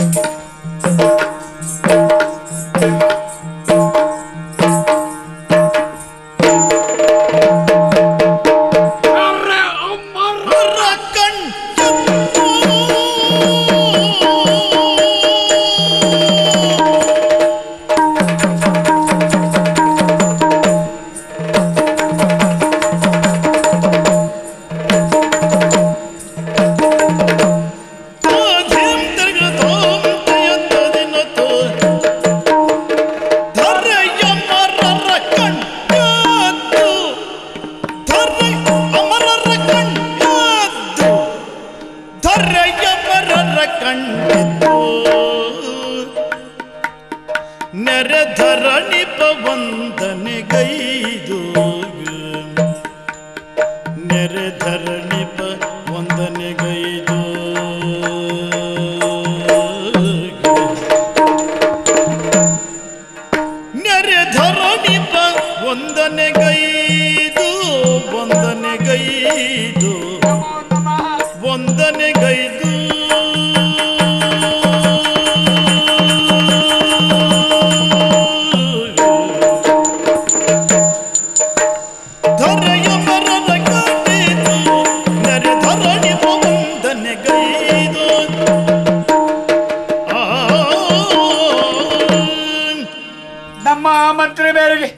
ನಮ್ಮ ಆಮಂತ್ರಣ ಮೇರೆಗೆ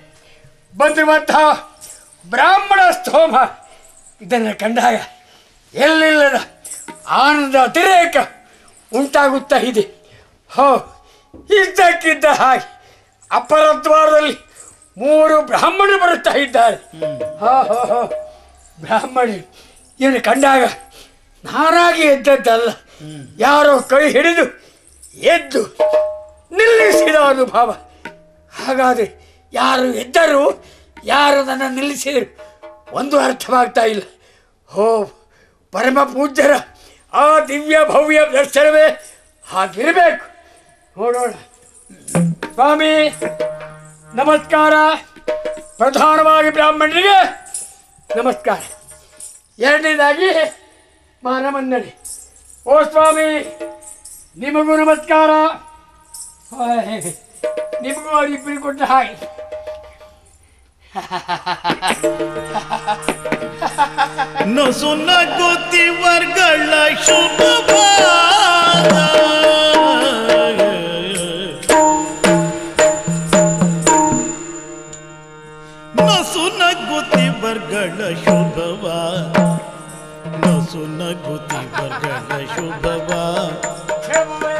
ಬಂದಿರುವಂತಹ ಬ್ರಾಹ್ಮಣ ಸ್ತೋಮ ಇದನ್ನು ಕಂಡಾಗ ಎಲ್ಲಿಲ್ಲದ ಆನಂದ ಅತಿರೇಕ ಉಂಟಾಗುತ್ತಾ ಇದೆ. ಇದ್ದಕ್ಕಿದ್ದ ಹಾಗೆ ಅಪರ ದ್ವಾರದಲ್ಲಿ 3 ಬ್ರಾಹ್ಮಣರು ಬರುತ್ತಾ ಇದ್ದಾರೆ. ಬ್ರಾಹ್ಮಣರು ಇದನ್ನು ಕಂಡಾಗ ನಾನಾಗಿ ಎದ್ದದ್ದಲ್ಲ, ಯಾರೋ ಕೈ ಹಿಡಿದು ಎದ್ದು ನಿಲ್ಲಿಸಿದ ಅನುಭವ. ಹಾಗಾದರೆ ಯಾರು ಎದ್ದರು, ಯಾರು ನನ್ನ ನಿಲ್ಲಿಸಿದರು ಒಂದು ಅರ್ಥವಾಗ್ತಾ ಇಲ್ಲ. ಪರಮ ಪೂಜ್ಯರ ಆ ದಿವ್ಯ ಭವ್ಯ ದರ್ಶನವೇ ಹಾಗಿರಬೇಕು. ನೋಡೋಣ. ಸ್ವಾಮಿ ನಮಸ್ಕಾರ. ಪ್ರಧಾನವಾಗಿ ಬ್ರಾಹ್ಮಣರಿಗೆ ನಮಸ್ಕಾರ. ಎರಡನೇದಾಗಿ ಮಾನಮನ್ನಣೆ. ಓ ಸ್ವಾಮಿ, ನಿಮಗೂ ನಮಸ್ಕಾರ. ನಿಮಗೂ ಅವರಿಬ್ಬರಿಗೆ ಕೊಟ್ಟ ಹಾಗೆ. ನಸು ನಗುತ್ತಿವರ್ಗಳ ಶುಭವಾದ ನಸು ನಗುತ್ತಿವರ್ಗಳ ಶುಭವ ನಸು ನಗುತ್ತಿವರ್ಗಳ ಶುಭವ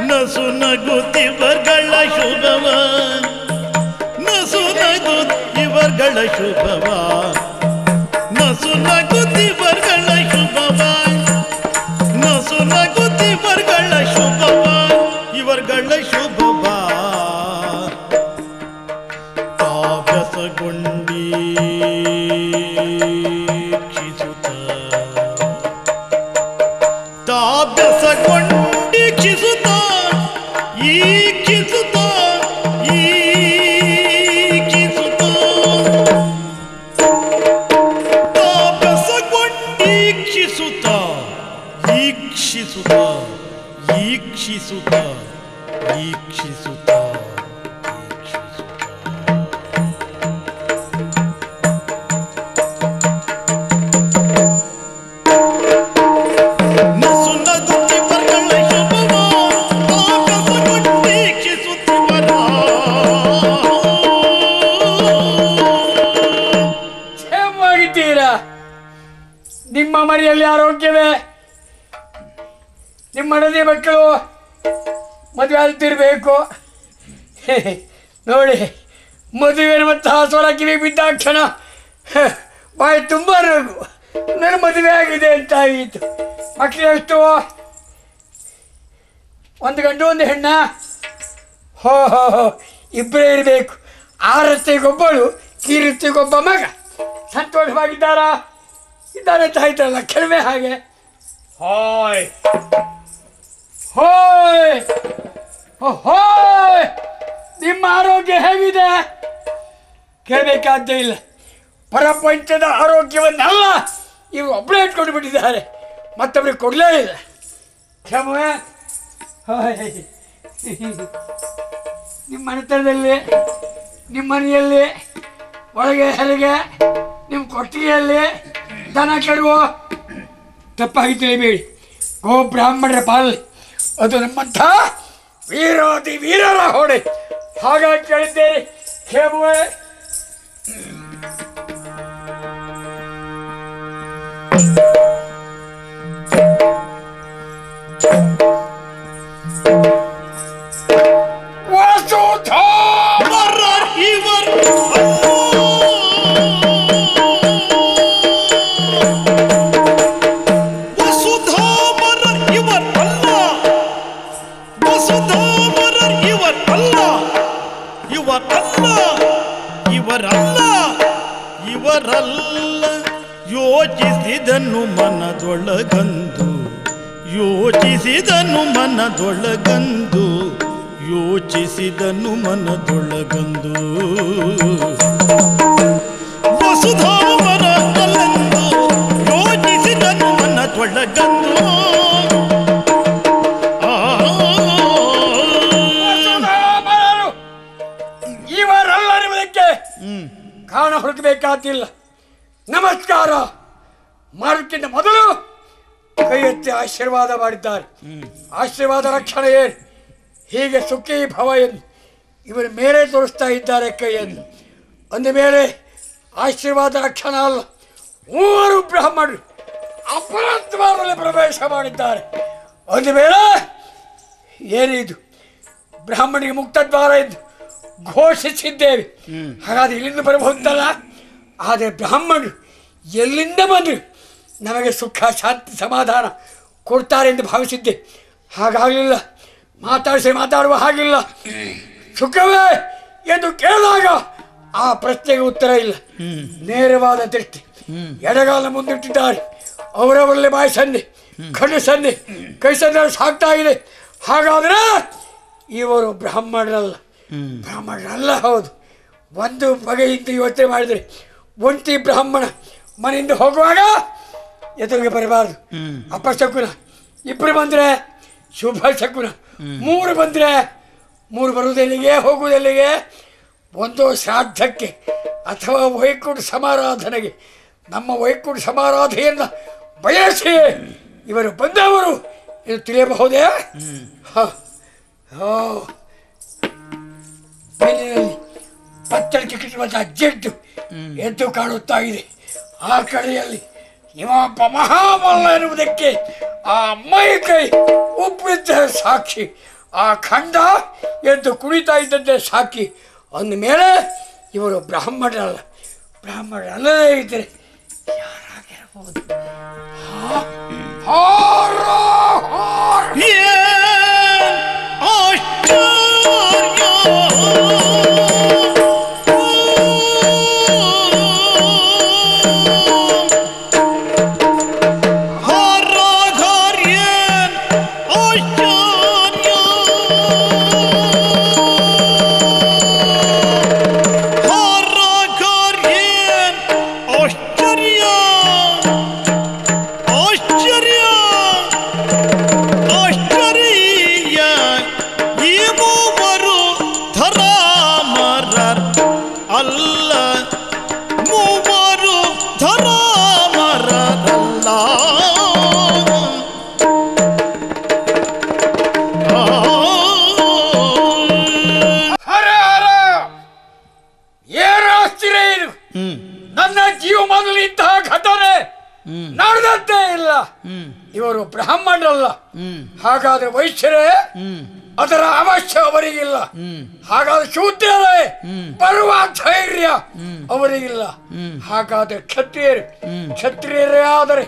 ನಸು ನಗುತ್ತಿವರ್ಗಳ ಶುಭವ ನಸು ನಗುತ್ತಿವರ್ಗಳ ಶುಭವ ನಸು ನಗುತ್ತಿವರ್ಗಳ ಶುಭವ ನಸು ನಗುತ್ತಿವರ್ಗಳ ಶುಭವ ಇವರ್ಗಳ ಶುಭವ ತಾವ್ಯಸಗೊಂಡಿ ಕ್ಷಿಸುತ್ತ ಬೆಸಗೊಂಡೀಕ್ಷಿಸುತ್ತ ಈಕ್ಷಿಸುತ್ತ ಈಕ್ಷಿಸುತ್ತ ಬೆಸಗೊಂಡೀಕ್ಷಿಸುತ್ತ ಈಕ್ಷಿಸುತ್ತ ಈಕ್ಷಿಸುತ್ತ ಈಕ್ಷಿಸುತ್ತ ನಿಮ್ಮ ಮನೆಯಲ್ಲಿ ಆರೋಗ್ಯವೇ? ನಿಮ್ಮ ಮಡದಿ ಮಕ್ಕಳು ಮದುವೆ ಆಗ್ತಿರ್ಬೇಕು. ನೋಡಿ, ಮದುವೆ ಮತ್ತು ಸ್ವರ ಕಿವಿ ಬಿದ್ದಾಕ್ಷಣ ಬಾಯಿ ತುಂಬ ನಗು. ನನ್ನ ಮದುವೆ ಆಗಿದೆ ಅಂತ ಆಯಿತು. ಮಕ್ಕಳು ಎಷ್ಟು? ಒಂದು ಗಂಡು ಒಂದು ಹೆಣ್ಣ? ಹೋ ಹೋ ಹೋ, ಇಬ್ಬರೇ ಇರಬೇಕು. ಆ ರಸ್ತೆಗೊಬ್ಬಳು, ಈ ರಸ್ತೆಗೊಬ್ಬ ಮಗ. ಸಂತೋಷವಾಗಿದ್ದಾರಾ? ಇದ್ದಾರೆ ಅಂತ ಆಯ್ತಲ್ಲ, ಕೆಲವೇ ಹಾಗೆ. ಹಾಯ್ ಹೋಯ್ ಹೋಯ್, ನಿಮ್ಮ ಆರೋಗ್ಯ ಹೇಗಿದೆ? ಕೇಳಬೇಕಾದ್ದೇ ಇಲ್ಲ. ಪ್ರಪಂಚದ ಆರೋಗ್ಯವನ್ನೆಲ್ಲ ಇವರು ಒಬ್ಬರೇ ಇಟ್ಕೊಂಡು ಬಿಟ್ಟಿದ್ದಾರೆ, ಮತ್ತೊಬ್ಬರಿಗೆ ಕೊಡಲೇ ಇಲ್ಲ. ಕ್ಷಮೆ. ನಿಮ್ಮ ಮನೆತನದಲ್ಲಿ, ನಿಮ್ಮ ಮನೆಯಲ್ಲಿ, ಒಳಗೆ ಹೊರಗೆ, ನಿಮ್ಮ ಕೊಟ್ಟಿಗೆಯಲ್ಲಿ ದನ ಕೆಡುವ ತಪ್ಪಾಗಿ ತಿಳಿಬೇಡಿ. ಗೋ ಬ್ರಾಹ್ಮಣರ ಪಾಲನೆ ಅದು ನಮ್ಮಂಥ ವೀರಾದಿ ವೀರರ ಹೊಡೆ. ಹಾಗಾಗಿ ಕೇಳಿದ್ದೇನೆ, ಕ್ಷೇಮವೇ? ಇವರಲ್ಲ ಯೋಚಿಸಿದನು ಮನದೊಳಗಂದು, ಯೋಚಿಸಿದನು ಮನದೊಳಗಂದು, ಯೋಚಿಸಿದನು ಮನದೊಳಗಂದು. ವಸುಧಾವರಲ್ಲಂದು ಯೋಚಿಸಿದನು ಮನದೊಳಗಂದು. ಇವರೆಲ್ಲರಿವುದಕ್ಕೆ ಕಾರಣ ಹುಡುಕಬೇಕಾಗಿಲ್ಲ. ನಮಸ್ಕಾರ ಮಾಡೋಕ್ಕಿಂತ ಮೊದಲು ಕೈ ಎತ್ತಿ ಆಶೀರ್ವಾದ ಮಾಡಿದ್ದಾರೆ. ಆಶೀರ್ವಾದ ರಕ್ಷಣೆ ಏನು? ಹೀಗೆ ಸುಖಿ ಭವ ಎಂದು ಇವರು ಮೇಲೆ ತೋರಿಸ್ತಾ ಇದ್ದಾರೆ ಕೈಯನ್ನು. ಅಂದ ಮೇಲೆ ಆಶೀರ್ವಾದ ರಕ್ಷಣೆ ಅಲ್ಲ, ಮೂವರು ಬ್ರಾಹ್ಮಣರು ಅಪರಾಧದಲ್ಲಿ ಪ್ರವೇಶ ಮಾಡಿದ್ದಾರೆ. ಅಂದ ಮೇಲೆ ಏನಿದು? ಬ್ರಾಹ್ಮಣಿಗೆ ಮುಕ್ತ ದ್ವಾರ ಎಂದು ಘೋಷಿಸಿದ್ದೇವೆ. ಹಾಗಾದ್ರೆ ಇಲ್ಲಿಂದ ಬರಬಹುದಲ್ಲ. ಆದರೆ ಬ್ರಾಹ್ಮಣರು ಎಲ್ಲಿಂದ ಬಂದರು ನಮಗೆ ಸುಖ ಶಾಂತಿ ಸಮಾಧಾನ ಕೊಡ್ತಾರೆ ಎಂದು ಭಾವಿಸಿದ್ದೆ. ಹಾಗಾಗಲಿಲ್ಲ. ಮಾತಾಡುವ ಹಾಗಿಲ್ಲ. ಸುಖವೇ ಎಂದು ಕೇಳಿದಾಗ ಆ ಪ್ರಶ್ನೆಗೆ ಉತ್ತರ ಇಲ್ಲ. ನೇರವಾದ ದೃಷ್ಟಿ. ಎಡಗಾಲ ಮುಂದಿಟ್ಟಿದ್ದಾರೆ. ಅವರವರಲ್ಲೇ ಬಾಯಿ ಸನ್ನೆ, ಕಣ್ಣು ಸನ್ನೆ, ಕೈ ಸನ್ನೆ ಸಾಕ್ತಾ ಇದೆ. ಹಾಗಾದರೆ ಇವರು ಬ್ರಾಹ್ಮಣರಲ್ಲ. ಹೌದು. ಒಂದು ಬಗೆಯಿಂದ ಯೋಚನೆ ಮಾಡಿದರೆ ಒಂಟಿ ಬ್ರಾಹ್ಮಣ ಮನೆಯಿಂದ ಹೋಗುವಾಗ ಎದುರಿಗೆ ಬರಬಾರ್ದು, ಅಪಶಕುನ. ಇಬ್ಬರು ಬಂದರೆ ಶುಭ ಶಕುನ. ಮೂರು ಬಂದರೆ, ಮೂರು ಬರುವುದೆಲ್ಲಿಗೆ ಹೋಗುವುದೆಲ್ಲಿಗೆ? ಒಂದು ಶ್ರಾದ್ದಕ್ಕೆ ಅಥವಾ ವೈಕುಂಠ ಸಮಾರಾಧನೆಗೆ. ನಮ್ಮ ವೈಕುಂಠ ಸಮಾರಾಧನೆಯನ್ನು ಬಯಸಿ ಇವರು ಬಂದವರು ಇದು ತಿಳಿಯಬಹುದೇ? ಬೆನ್ನಿನಲ್ಲಿ ಪತ್ತಳಿಕೆ ಕಟ್ಟುವಂತಹ ಜಡ್ಡು ಎದ್ದು ಕಾಣುತ್ತಾ ಇದೆ. ಆ ಕಡೆಯಲ್ಲಿ ಇವೊಬ್ಬ ಮಹಾಮಲ್ಲ ಎನ್ನುವುದಕ್ಕೆ ಆ ಮೈ ಕೈ ಉಬ್ಬಿದ್ದ ಸಾಕ್ಷಿ. ಆ ಖಂಡ ಎದ್ದು ಕುಣಿತಾ ಇದ್ದದ್ದೇ ಸಾಕ್ಷಿ. ಅಂದ ಮೇಲೆ ಇವರು ಬ್ರಾಹ್ಮಣರಲ್ಲದೇ ಇದ್ದರೆ ಯಾರಾಗಿರಬಹುದು? ಇವರು ಬ್ರಾಹ್ಮಣರಲ್ಲ. ಹಾಗಾದ್ರೆ ವೈಶ್ಯರೇ, ಅದರ ಅವಶ್ಯ ಅವರಿಗಿಲ್ಲ. ಹಾಗಾದ್ರೆ ಶೂದ್ರರೇ, ಬರುವ ಧೈರ್ಯ ಅವರಿಗಿಲ್ಲ. ಹಾಗಾದ್ರೆ ಕ್ಷತ್ರಿಯರೇ ಆದರೆ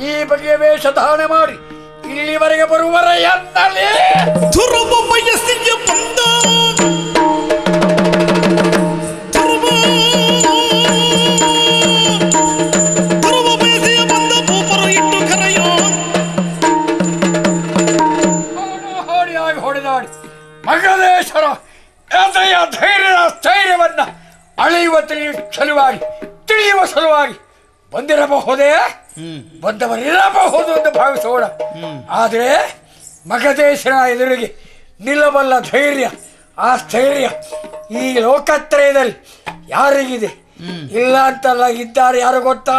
ಈ ಬಗೆಯ ವೇಷ ಧಾರಣೆ ಮಾಡಿ ಇಲ್ಲಿವರೆಗೆ ಬರುವರ ಎನ್ನಲೇ ಧ್ರುವ ವಯಸ್ಸಿಗೆ ಬಂದ ಭೂಪರು ಇಟ್ಟು ಕರೆಯೋ ಹೊಡೆದಾಡಿ ಹೊಡೆದಾಡಿ ಮಗಲೇಶ್ವರ ಎದೆಯ ಸ್ಥೈರ್ಯವನ್ನ ಅಳೆಯುವ ತಿಳಿಯುವ ಸಲುವಾಗಿ ಬಂದಿರಬಹುದೇ, ಬಂದವರಿರಬಹುದು ಎಂದು ಭಾವಿಸೋಣ. ಆದರೆ ಮಗದೇಶನ ಎದುರಿಗೆ ನಿಲ್ಲಬಲ್ಲ ಧೈರ್ಯ, ಆ ಸ್ಥೈರ್ಯ ಈ ಲೋಕತ್ರಯದಲ್ಲಿ ಯಾರಿಗಿದೆ? ಇಲ್ಲ ಅಂತಲ್ಲ, ಇದ್ದಾರೆ. ಯಾರು ಗೊತ್ತಾ?